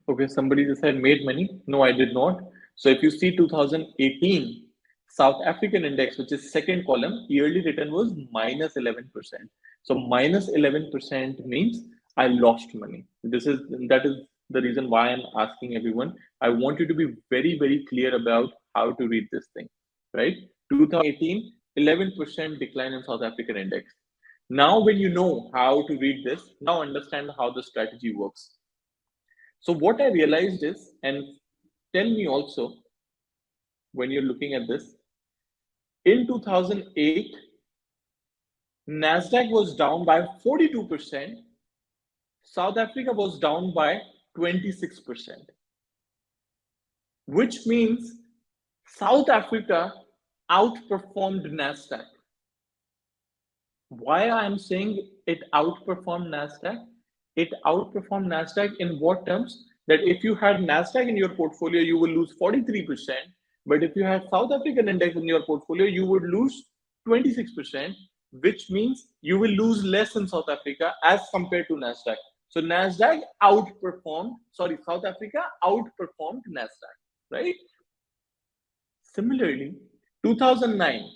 Okay, somebody just said made money. No, I did not. So if you see 2018, South African index, which is second column, yearly return was minus 11%. So minus 11% means I lost money. That is the reason why I'm asking everyone. I want you to be very, very clear about how to read this thing, right? 2018, 11% decline in South African index. Now, when you know how to read this, now understand how the strategy works. So what I realized is, and tell me also, when you're looking at this, in 2008, NASDAQ was down by 42%, South Africa was down by 26%, which means South Africa outperformed NASDAQ. Why I'm saying it outperformed NASDAQ? It outperformed NASDAQ in what terms? That if you had NASDAQ in your portfolio, you will lose 43%. But if you had South African index in your portfolio, you would lose 26%, which means you will lose less in South Africa as compared to NASDAQ. So South Africa outperformed NASDAQ, right? Similarly, 2009,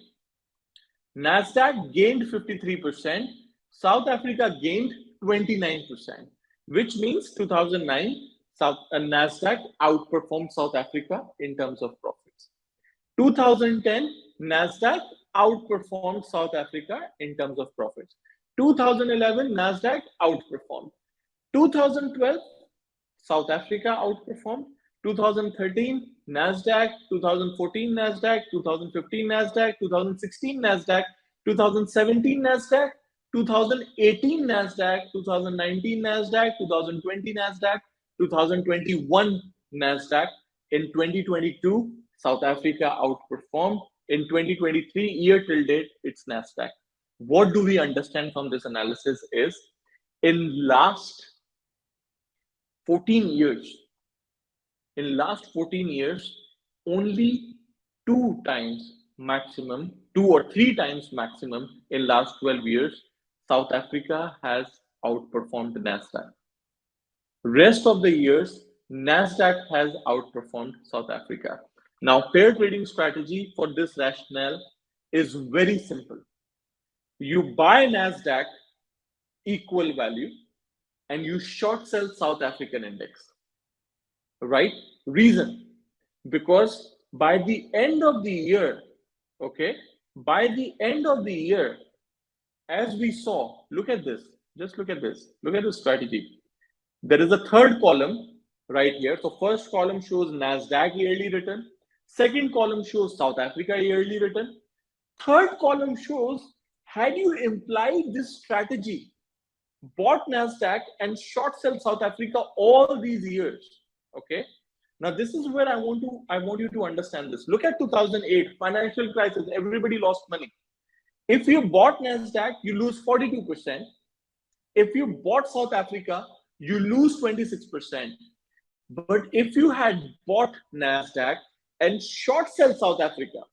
NASDAQ gained 53%, South Africa gained 29%, which means 2009, NASDAQ outperformed South Africa in terms of profits. 2010, NASDAQ outperformed South Africa in terms of profits. 2011, NASDAQ outperformed. 2012, South Africa outperformed. 2013, NASDAQ. 2014, NASDAQ. 2015, NASDAQ. 2016, NASDAQ. 2017, NASDAQ. 2018, NASDAQ. 2019, NASDAQ. 2020, NASDAQ. 2021, NASDAQ. In 2022, South Africa outperformed. In 2023, year till date, it's NASDAQ. What do we understand from this analysis is, in last 14 years, only 2 or 3 times maximum in last 12 years, South Africa has outperformed NASDAQ. Rest of the years, NASDAQ has outperformed South Africa. Now, pair trading strategy for this rationale is very simple. You buy NASDAQ equal value and you short sell South African index, right? Reason, because by the end of the year, as we saw, look at this, look at the strategy. There is a third column right here. So first column shows NASDAQ yearly return. Second column shows South Africa yearly return. Third column shows, had you implied this strategy, bought NASDAQ and short sell South Africa all these years, okay? Now this is where I want you to understand this. Look at 2008, financial crisis, everybody lost money. If you bought NASDAQ, you lose 42%. If you bought South Africa, you lose 26%. But if you had bought NASDAQ and short sell South Africa,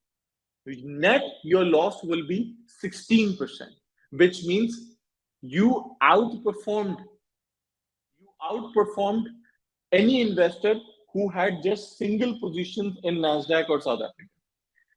net your loss will be 16%, which means you outperformed any investor who had just single positions in NASDAQ or South Africa.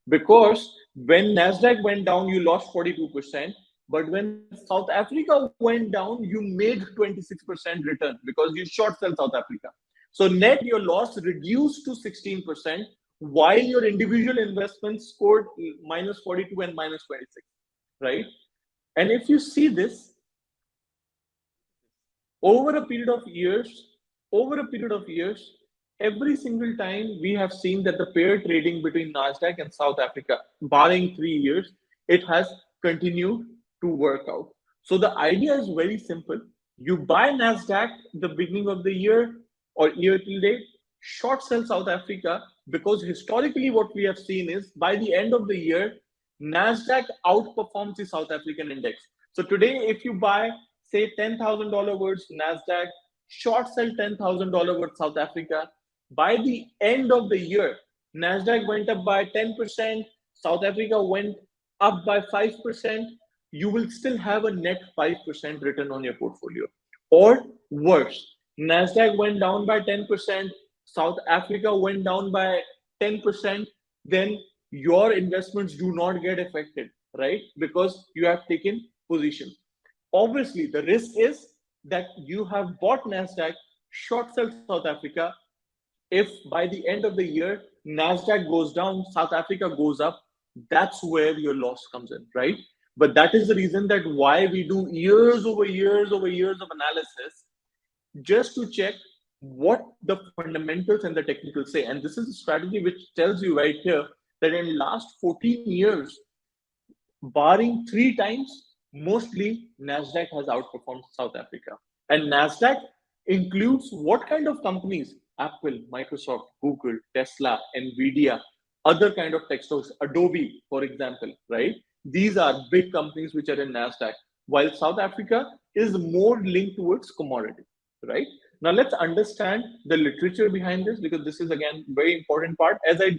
Because when NASDAQ went down, you lost 42%. But when South Africa went down, you made 26% return because you short sell South Africa. So net your loss reduced to 16%, while your individual investments scored minus 42 and minus 26, right? And if you see this, over a period of years, every single time we have seen that the pair trading between NASDAQ and South Africa, barring 3 years, it has continued to work out. So the idea is very simple. You buy NASDAQ the beginning of the year or year till date, short sell South Africa, because historically what we have seen is by the end of the year, NASDAQ outperforms the South African index. So today, if you buy, say, $10,000 worth NASDAQ, short sell $10,000 worth South Africa, by the end of the year, NASDAQ went up by 10%, South Africa went up by 5%, you will still have a net 5% return on your portfolio. Or worse, NASDAQ went down by 10%, South Africa went down by 10%, then your investments do not get affected, right? Because you have taken positions. Obviously, the risk is that you have bought NASDAQ, short sell South Africa. If by the end of the year, NASDAQ goes down, South Africa goes up, that's where your loss comes in, right? But that is the reason that why we do years over years of analysis, just to check what the fundamentals and the technicals say. And this is a strategy which tells you right here that in last 14 years, barring 3 times, mostly NASDAQ has outperformed South Africa. And NASDAQ includes what kind of companies? Apple, Microsoft, Google, Tesla, Nvidia, other kind of tech stocks, Adobe, for example, right? These are big companies which are in NASDAQ, while South Africa is more linked towards commodity, right? Now let's understand the literature behind this, because this is again very important part. As I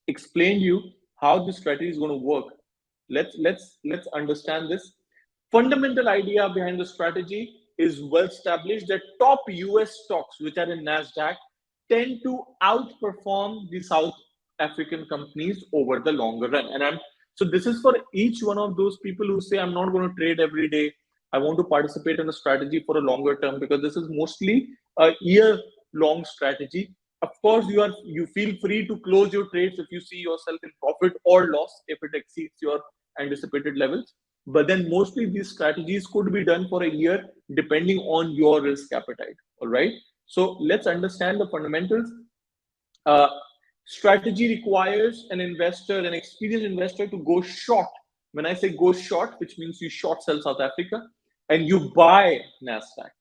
explained you how this strategy is going to work, let's understand this. Fundamental idea behind the strategy is well established that top US stocks which are in NASDAQ tend to outperform the South African companies over the longer run. And so this is for each one of those people who say, I'm not going to trade every day. I want to participate in a strategy for a longer term, because this is mostly a year long strategy. Of course, you feel free to close your trades if you see yourself in profit or loss if it exceeds your anticipated levels. But then mostly these strategies could be done for a year depending on your risk appetite. All right. So let's understand the fundamentals. Uh, Strategy requires an experienced investor, to go short. When I say go short, which means you short sell South Africa and you buy Nasdaq,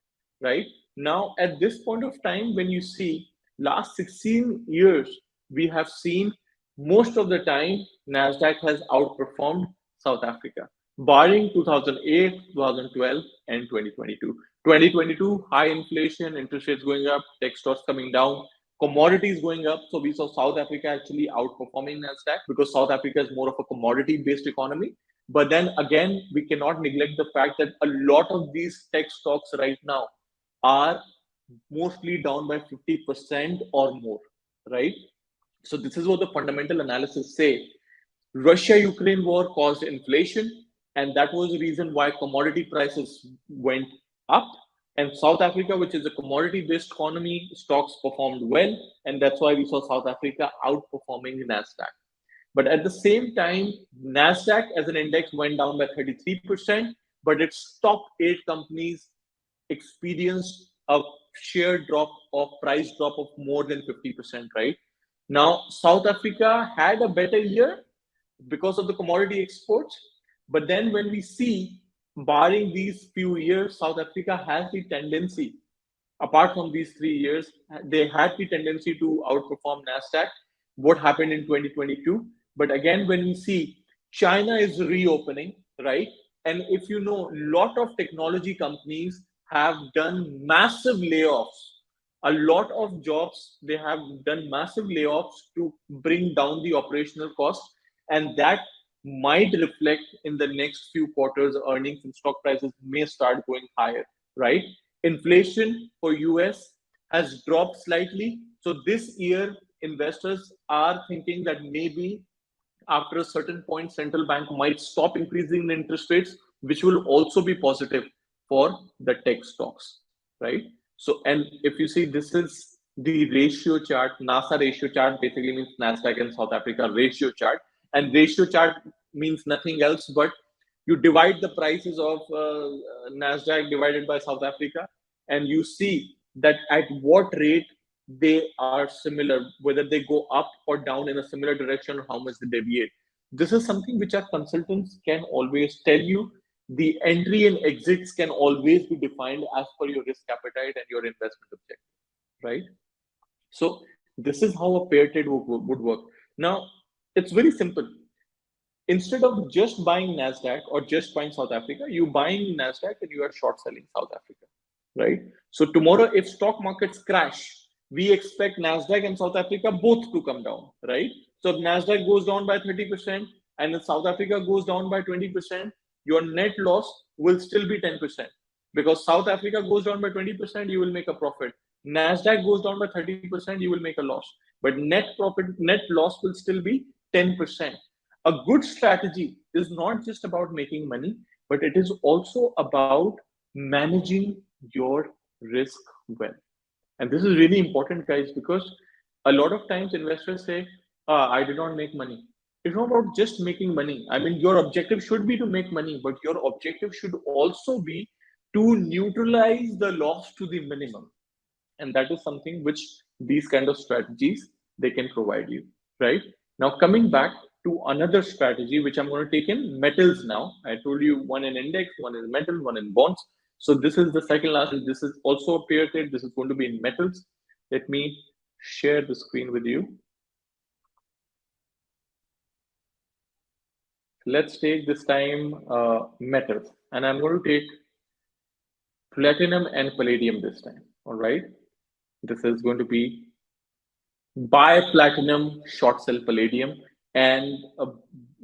right? Now, at this point of time, when you see last 16 years, we have seen most of the time Nasdaq has outperformed South Africa, barring 2008, 2012, and 2022. 2022, high inflation, interest rates going up, tech stocks coming down, commodities going up. So we saw South Africa actually outperforming Nasdaq because South Africa is more of a commodity-based economy. But then again, we cannot neglect the fact that a lot of these tech stocks right now are mostly down by 50% or more, right? So this is what the fundamental analysis say. Russia-Ukraine war caused inflation, and that was the reason why commodity prices went up. And South Africa, which is a commodity-based economy, stocks performed well, and that's why we saw South Africa outperforming Nasdaq. But at the same time, Nasdaq as an index went down by 33%, but its top 8 companies experienced a share drop of price drop of more than 50%, right? Now, South Africa had a better year because of the commodity exports. But then when we see, barring these few years, South Africa has the tendency, apart from these 3 years, they had the tendency to outperform Nasdaq. What happened in 2022? But again, when we see China is reopening, right? And if you know, a lot of technology companies have done massive layoffs. A lot of jobs, they have done massive layoffs to bring down the operational cost, and that might reflect in the next few quarters. Earnings and stock prices may start going higher, right? Inflation for US has dropped slightly. So this year, investors are thinking that maybe after a certain point, central bank might stop increasing the interest rates, which will also be positive for the tech stocks, right? So, and if you see, this is the ratio chart. NASA ratio chart basically means Nasdaq and South Africa ratio chart, and ratio chart means nothing else but you divide the prices of Nasdaq divided by South Africa, and you see that at what rate they are similar, whether they go up or down in a similar direction, or how much they deviate. This is something which our consultants can always tell you. The entry and exits can always be defined as per your risk appetite and your investment objective, right? So this is how a pair trade would work. Now, it's very simple. Instead of just buying Nasdaq or just buying South Africa, you buying Nasdaq and you are short selling South Africa, right? So tomorrow, if stock markets crash, we expect Nasdaq and South Africa both to come down, right? So if Nasdaq goes down by 30% and if South Africa goes down by 20%, your net loss will still be 10%. Because South Africa goes down by 20%, you will make a profit. Nasdaq goes down by 30%, you will make a loss. But net profit, net loss will still be 10%. A good strategy is not just about making money, but it is also about managing your risk well. And this is really important, guys, because a lot of times investors say, I did not make money. It's not about just making money. I mean, your objective should be to make money, but your objective should also be to neutralize the loss to the minimum. And that is something which these kind of strategies, they can provide you, right? Now, coming back to another strategy, which I'm going to take in metals now. I told you one in index, one in metal, one in bonds. So this is the second last. This is also a pair trade. This is going to be in metals. Let me share the screen with you. Let's take this time metals, and I'm going to take platinum and palladium this time. All right. This is going to be buy platinum, short sell palladium, and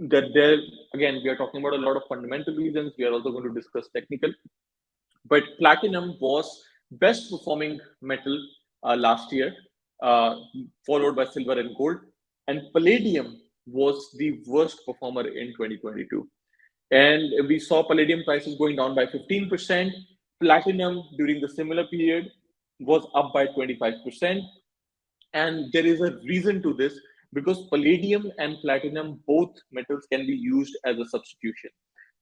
that there again we are talking about a lot of fundamental reasons. We are also going to discuss technical. But platinum was best performing metal last year, followed by silver and gold. And palladium was the worst performer in 2022. And we saw palladium prices going down by 15%, platinum during the similar period was up by 25%. And there is a reason to this, because palladium and platinum, both metals, can be used as a substitution.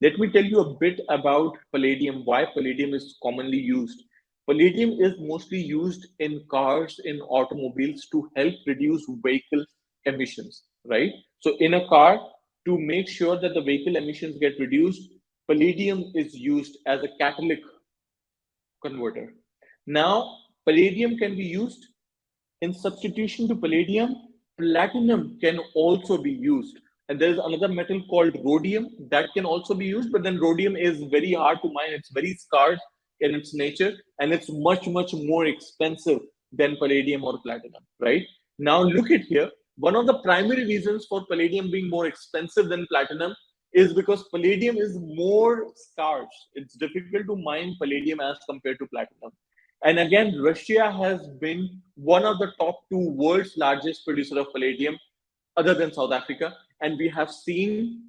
Let me tell you a bit about palladium, why palladium is commonly used. Palladium is mostly used in cars, in automobiles, to help reduce vehicle emissions, right? So in a car, to make sure that the vehicle emissions get reduced, palladium is used as a catalytic converter. Now, palladium can be used in substitution to palladium. Platinum can also be used. And there's another metal called rhodium that can also be used, but then rhodium is very hard to mine. It's very scarce in its nature, and it's much, much more expensive than palladium or platinum, right? Now, look at here. One of the primary reasons for palladium being more expensive than platinum is because palladium is more scarce. It's difficult to mine palladium as compared to platinum. And again, Russia has been one of the top two world's largest producer of palladium, other than South Africa. And we have seen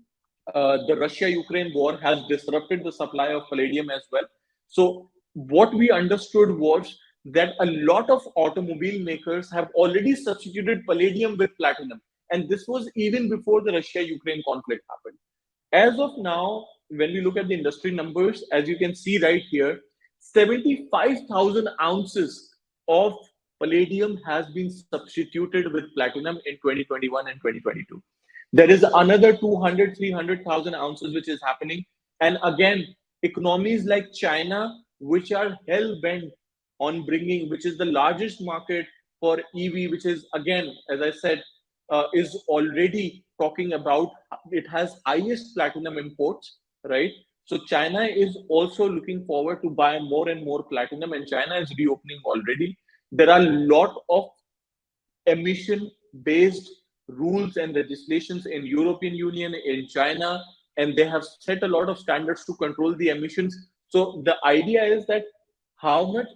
the Russia-Ukraine war has disrupted the supply of palladium as well. So what we understood was that a lot of automobile makers have already substituted palladium with platinum. And this was even before the Russia-Ukraine conflict happened. As of now, when we look at the industry numbers, as you can see right here, 75,000 ounces of palladium has been substituted with platinum in 2021 and 2022. There is another 200, 300,000 ounces which is happening. And again, economies like China, which are hell bent on bringing, which is the largest market for EV, which is, again, as I said, is already talking about, it has highest platinum imports, right? So China is also looking forward to buy more and more platinum, and China is reopening already. There are a lot of emission-based rules and legislations in European Union, in China, and they have set a lot of standards to control the emissions. So the idea is that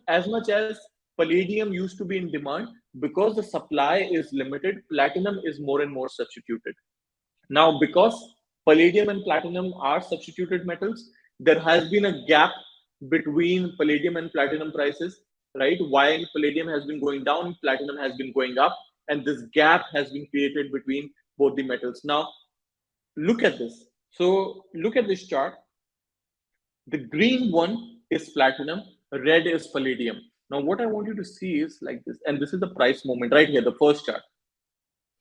as much as palladium used to be in demand, because the supply is limited, platinum is more and more substituted. Now, because palladium and platinum are substituted metals, there has been a gap between palladium and platinum prices, right? While palladium has been going down, platinum has been going up, and this gap has been created between both the metals. Now, look at this. So, look at this chart. The green one is platinum, red is palladium. Now, what I want you to see is like this, and this is the price movement right here, the first chart.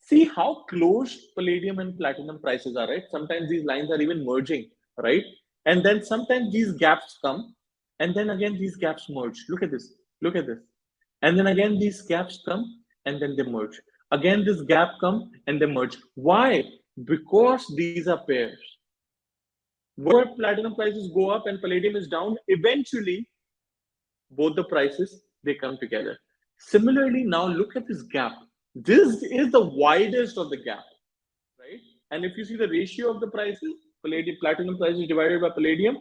See how close palladium and platinum prices are, right? Sometimes these lines are even merging, right? And then sometimes these gaps come, and then again these gaps merge. Look at this. Look at this. And then again these gaps come, and then they merge. Again this gap come, and they merge. Why? Because these are pairs. Where platinum prices go up and palladium is down, eventually both the prices, they come together. Similarly, now look at this gap. This is the widest of the gap, right? And if you see the ratio of the prices, palladium, platinum prices divided by palladium,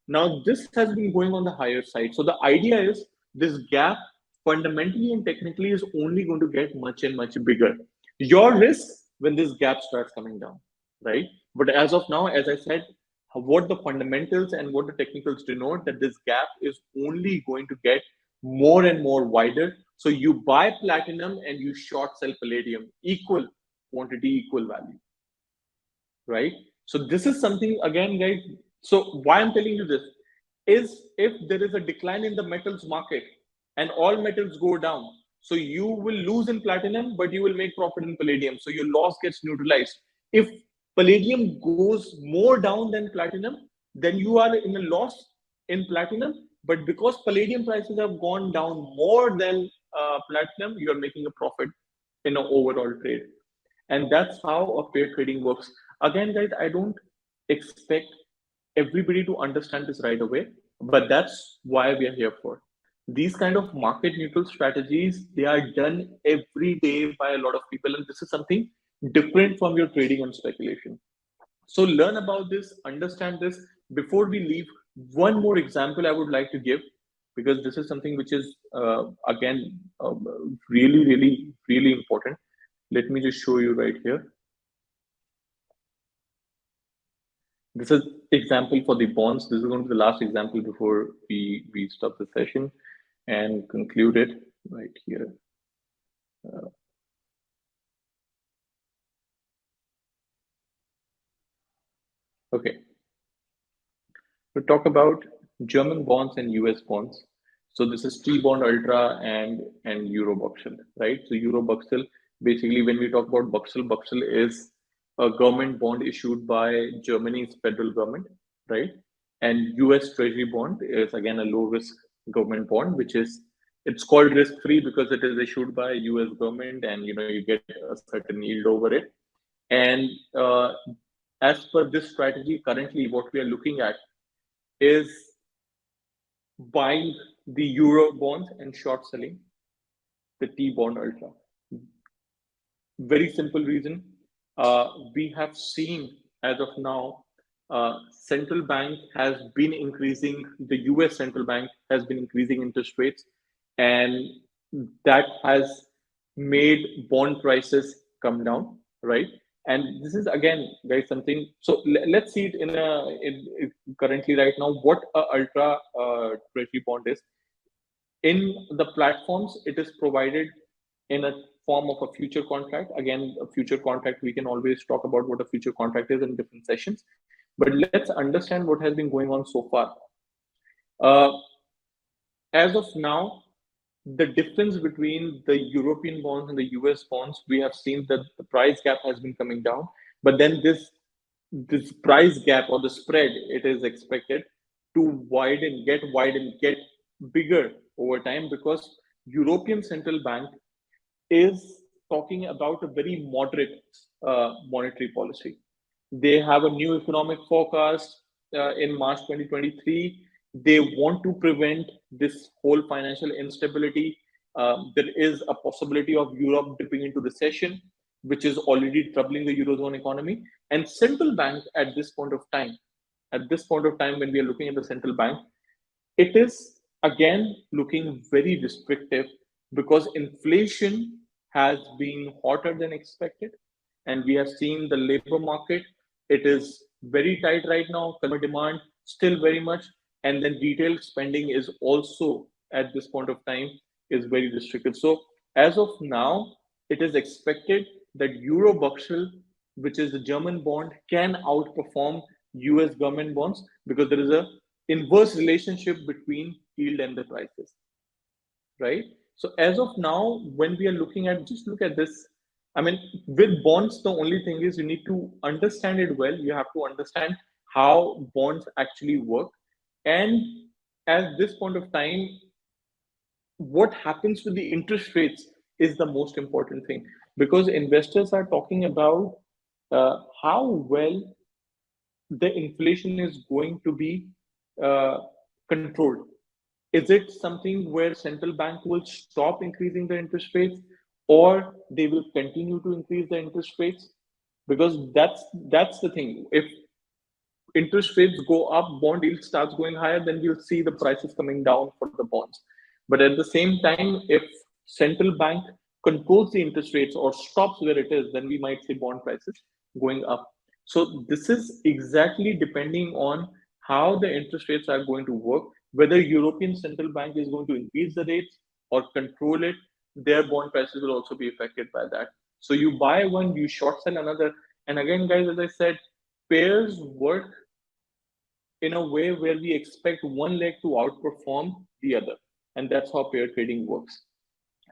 now this has been going on the higher side. So the idea is this gap fundamentally and technically is only going to get much and much bigger. Your risk when this gap starts coming down, right? But as of now, as I said, what the fundamentals and what the technicals denote that this gap is only going to get more and more wider. So you buy platinum and you short sell palladium, equal quantity, equal value, right? So this is something again, guys. So why I'm telling you this is if there is a decline in the metals market and all metals go down, so you will lose in platinum, but you will make profit in palladium. So your loss gets neutralized. If palladium goes more down than platinum, then you are in a loss in platinum. But because palladium prices have gone down more than platinum, you are making a profit in an overall trade. And that's how a pair trading works. Again, guys, I don't expect everybody to understand this right away, but that's why we are here for. These kind of market neutral strategies, they are done every day by a lot of people, and this is something different from your trading and speculation. So learn about this, understand this. Before we leave, one more example I would like to give, because this is something which is again really, really, really important. Let me just show you right here. This is example for the bonds. This is going to be the last example before we stop the session. and conclude it right here. Okay, to talk about German bonds and US bonds. So this is T-bond ultra and Euro Buxel, right? So Euro Buxel, basically when we talk about Buxel, Buxel is a government bond issued by Germany's federal government, right? And US Treasury bond is again a low risk government bond, which is it's called risk free because it is issued by US government, and you get a certain yield over it. And as per this strategy, currently what we are looking at is buying the euro bonds and short selling the T bond ultra. Very simple reason. We have seen as of now, central bank has been increasing, the US central bank has been increasing interest rates, and that has made bond prices come down, right? And this is again, guys, something. So let's see it currently right now what a ultra treasury bond is. In the platforms, it is provided in a form of a future contract. Again, a future contract, we can always talk about what a future contract is in different sessions. But let's understand what has been going on so far. As of now, the difference between the European bonds and the US bonds, we have seen that the price gap has been coming down. But then this price gap or the spread, it is expected to get bigger over time, because European Central Bank is talking about a very moderate monetary policy. They have a new economic forecast in March 2023. They want to prevent this whole financial instability. There is a possibility of Europe dipping into recession, which is already troubling the Eurozone economy. And central bank at this point of time, when we are looking at the central bank, it is again looking very restrictive because inflation has been hotter than expected. And we have seen the labor market, it is very tight right now, consumer demand still very much, and then retail spending is also at this point of time is very restricted. So as of now, it is expected that Euro Buxel, which is the German bond, can outperform US government bonds because there is a inverse relationship between yield and the prices, right? So as of now, when we are looking at, just look at this. I mean, with bonds, the only thing is you need to understand it well. You have to understand how bonds actually work. And at this point of time, what happens to the interest rates is the most important thing, because investors are talking about how well the inflation is going to be controlled. Is it something where central bank will stop increasing the interest rates, or they will continue to increase the interest rates? Because that's the thing. If interest rates go up, bond yield starts going higher, then you'll see the prices coming down for the bonds. But at the same time, if central bank controls the interest rates or stops where it is, then we might see bond prices going up. So this is exactly depending on how the interest rates are going to work, whether European Central Bank is going to increase the rates or control it, their bond prices will also be affected by that. So you buy one, you short sell another. And again, guys, as I said, pairs work in a way where we expect one leg to outperform the other. And that's how pair trading works,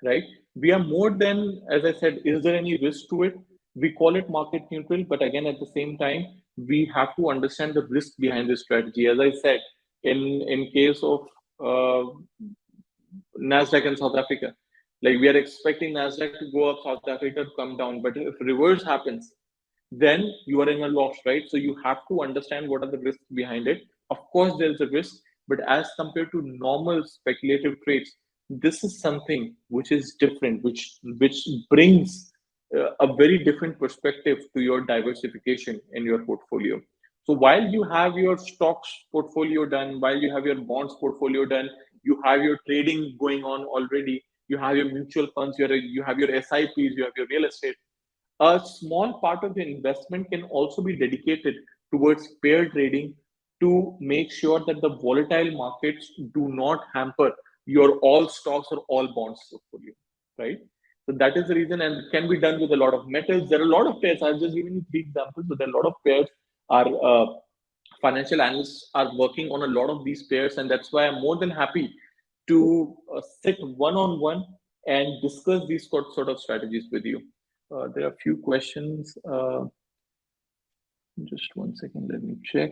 right? We are more than, as I said, is there any risk to it? We call it market neutral, but again, at the same time, we have to understand the risk behind this strategy. As I said, in case of Nasdaq in South Africa, like we are expecting Nasdaq to go up, South Africa to come down, but if reverse happens, then you are in a loss, right? So you have to understand what are the risks behind it. Of course, there's a risk, but as compared to normal speculative trades, this is something which is different, which brings a very different perspective to your diversification in your portfolio. So while you have your stocks portfolio done, while you have your bonds portfolio done, you have your trading going on already, you have your mutual funds, you have your SIPs, you have your real estate. A small part of your investment can also be dedicated towards pair trading to make sure that the volatile markets do not hamper your all stocks or all bonds portfolio, right? So that is the reason, and it can be done with a lot of metals. There are a lot of pairs. I've just given you 3 examples, but there are a lot of pairs. Our financial analysts are working on a lot of these pairs, and that's why I'm more than happy to sit one-on-one and discuss these sort of strategies with you. There are a few questions. Just 1 second, let me check.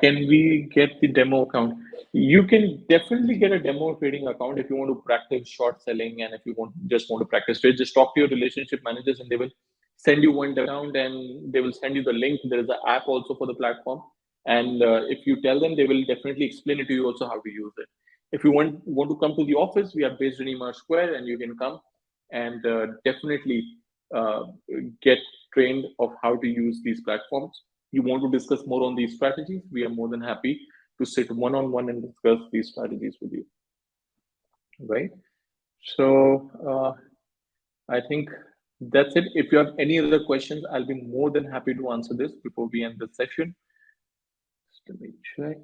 Can we get the demo account? You can definitely get a demo trading account if you want to practice short selling, and if you just want to practice trade, just talk to your relationship managers and they will send you one account and they will send you the link. There is an app also for the platform, and if you tell them, they will definitely explain it to you also how to use it. If you want to come to the office, we are based in Emar Square, and you can come and definitely uh, get trained of how to use these platforms. You want to discuss more on these strategies, we are more than happy to sit one-on-one and discuss these strategies with you, right? So I think that's it. If you have any other questions, I'll be more than happy to answer this before we end the session. Just let me check.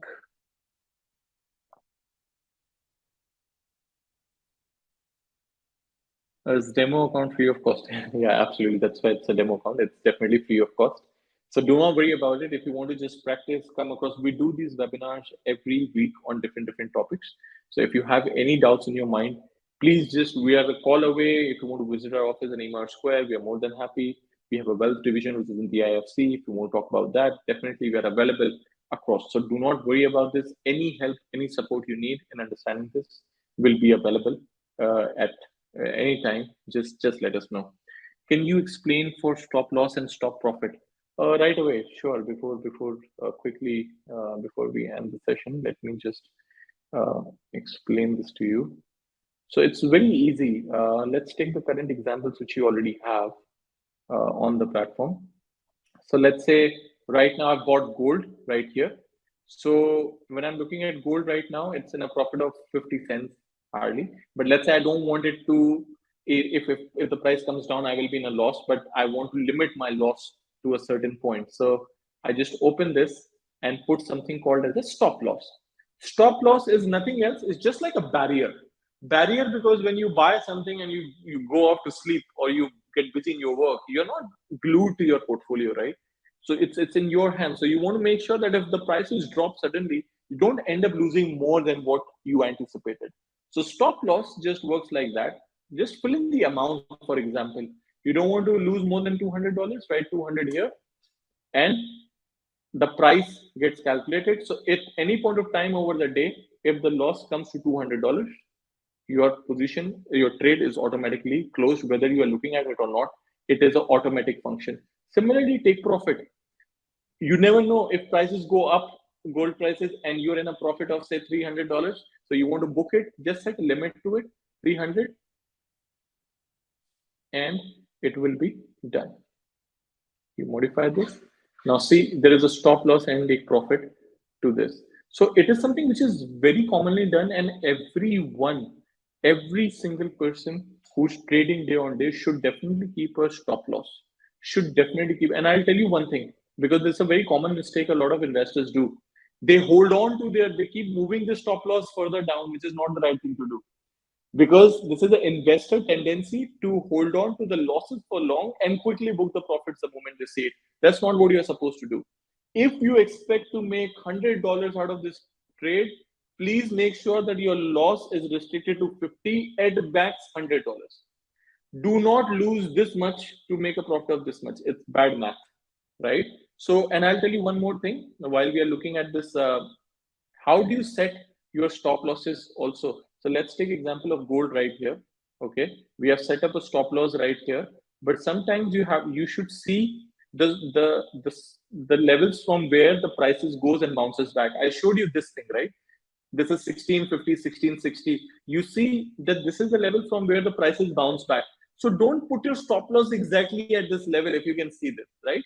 Is demo account free of cost? Yeah, absolutely. That's why it's a demo account. It's definitely free of cost. So do not worry about it. If you want to just practice, come across. We do these webinars every week on different topics. So if you have any doubts in your mind, please we are a call away. If you want to visit our office in Emar Square, we are more than happy. We have a wealth division which is in the IFC. If you want to talk about that, definitely we are available across. So do not worry about this. Any help, any support you need in understanding this will be available at anytime. Just let us know. Can you explain for stop loss and stop profit? Right away, sure. Before quickly before we end the session, let me just explain this to you. So it's very easy. Let's take the current examples which you already have on the platform. So let's say right now I've bought gold right here. So when I'm looking at gold right now, it's in a profit of 50 cents hardly. But let's say I don't want it to, if the price comes down, I will be in a loss, but I want to limit my loss to a certain point. So I just open this and put something called as a stop loss. Stop loss is nothing else. It's just like a barrier. Barrier, because when you buy something and you go off to sleep or you get busy in your work, you're not glued to your portfolio, right? So it's in your hands. So you want to make sure that if the prices drop suddenly, you don't end up losing more than what you anticipated. So stop loss just works like that. Just fill in the amount, for example. You don't want to lose more than $200, right? 200 here. And the price gets calculated. So at any point of time over the day, if the loss comes to $200, your position, your trade is automatically closed, whether you are looking at it or not. It is an automatic function. Similarly, take profit. You never know if prices go up, gold prices, and you're in a profit of say $300. So you want to book it, just set a limit to it, 300, and it will be done. You modify this. Now see, there is a stop loss and take profit to this. So it is something which is very commonly done, and every single person who's trading day on day should definitely keep a stop loss. Should definitely keep. And I'll tell you one thing, because this is a very common mistake a lot of investors do. They hold on to they keep moving the stop loss further down, which is not the right thing to do, because this is the investor tendency to hold on to the losses for long and quickly book the profits the moment they see it. That's not what you're supposed to do. If you expect to make $100 out of this trade, please make sure that your loss is restricted to 50 at max $100. Do not lose this much to make a profit of this much. It's bad math, right? So, and I'll tell you one more thing while we are looking at this. How do you set your stop losses also? So let's take example of gold right here. Okay, we have set up a stop loss right here, but sometimes you should see the levels from where the prices goes and bounces back. I showed you this thing, right? This is 1650, 1660. You see that this is the level from where the prices bounce back. So don't put your stop loss exactly at this level if you can see this, right?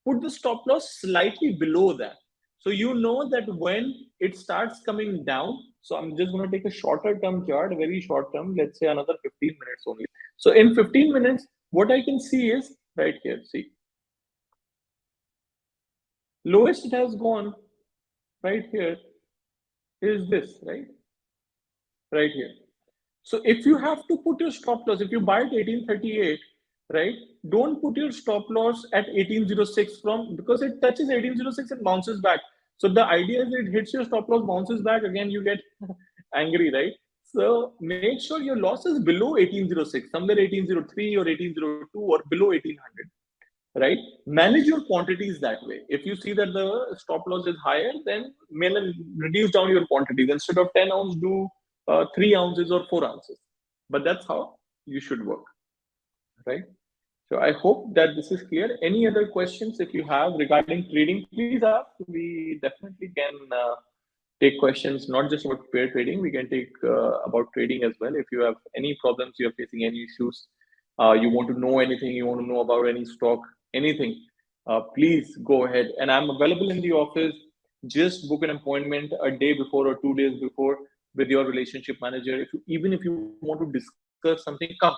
Put the stop loss slightly below that. So you know that when it starts coming down, so I'm just going to take a shorter term chart, very short term, let's say another 15 minutes only. So in 15 minutes, what I can see is right here, see. Lowest it has gone right here is this, right? right here. So if you have to put your stop loss, if you buy at 1838, right, don't put your stop loss at 1806 from, because it touches 1806 and bounces back. So the idea is it hits your stop loss, bounces back, again you get angry, right? So make sure your loss is below 1806, somewhere 1803 or 1802 or below 1800, right? Manage your quantities that way. If you see that the stop loss is higher, then reduce down your quantities. Instead of 10 ounce, do 3 ounces or 4 ounces. But that's how you should work, right? So I hope that this is clear. Any other questions if you have regarding trading, please ask. We definitely can take questions, not just about pair trading. We can take about trading as well. If you have any problems, you're facing any issues, you want to know anything, you want to know about any stock, anything, please go ahead. And I'm available in the office. Just book an appointment a day before or 2 days before with your relationship manager. Even if you want to discuss something, come.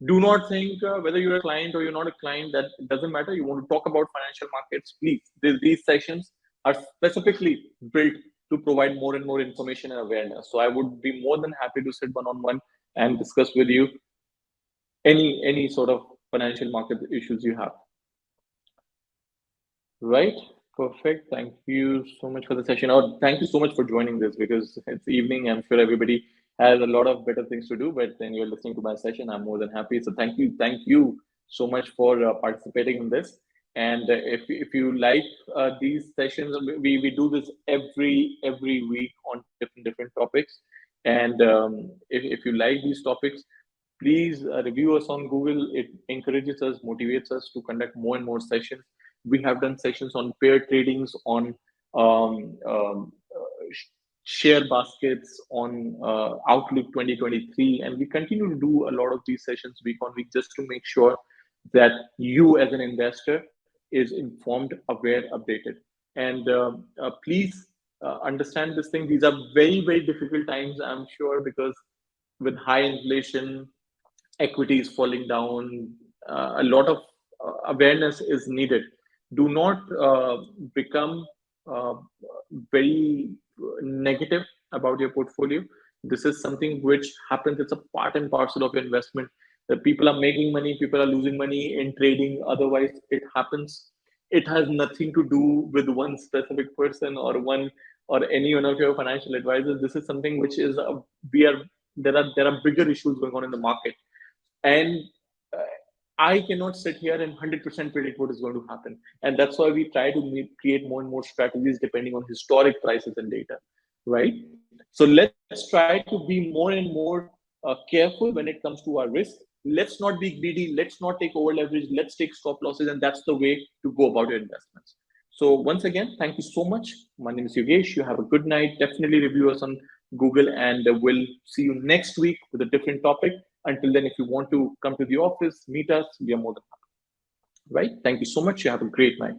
Do not think whether you're a client or you're not a client, that it doesn't matter. You want to talk about financial markets, please. These sessions are specifically built to provide more and more information and awareness. So I would be more than happy to sit one-on-one and discuss with you any sort of financial market issues you have. Right? Perfect. Thank you so much for the session. Oh, thank you so much for joining this, because it's evening. I'm sure everybody has a lot of better things to do, but then you're listening to my session. I'm more than happy. So thank you so much for participating in this. And if you like these sessions, we do this every week on different topics. And if you like these topics, please review us on Google. It encourages us, motivates us to conduct more and more sessions. We have done sessions on pair tradings, on um, um, share baskets, on Outlook 2023, and we continue to do a lot of these sessions week on week, just to make sure that you as an investor is informed, aware, updated. And please understand this thing. These are very difficult times, I'm sure, because with high inflation, equity is falling down, a lot of awareness is needed. Do not become uh, very negative about your portfolio. This is something which happens. It's a part and parcel of your investment. That people are making money, people are losing money in trading. Otherwise, it happens. It has nothing to do with one specific person or any one of your financial advisors. This is something which is we are there are bigger issues going on in the market, and uh, I cannot sit here and 100% predict what is going to happen. And that's why we try to create more and more strategies depending on historic prices and data, right? So let's try to be more and more careful when it comes to our risk. Let's not be greedy. Let's not take over leverage. Let's take stop losses. And that's the way to go about your investments. So once again, thank you so much. My name is Yogesh. You have a good night. Definitely review us on Google, and we'll see you next week with a different topic. Until then, if you want to come to the office, meet us, we are more than happy. Right? Thank you so much. You have a great night.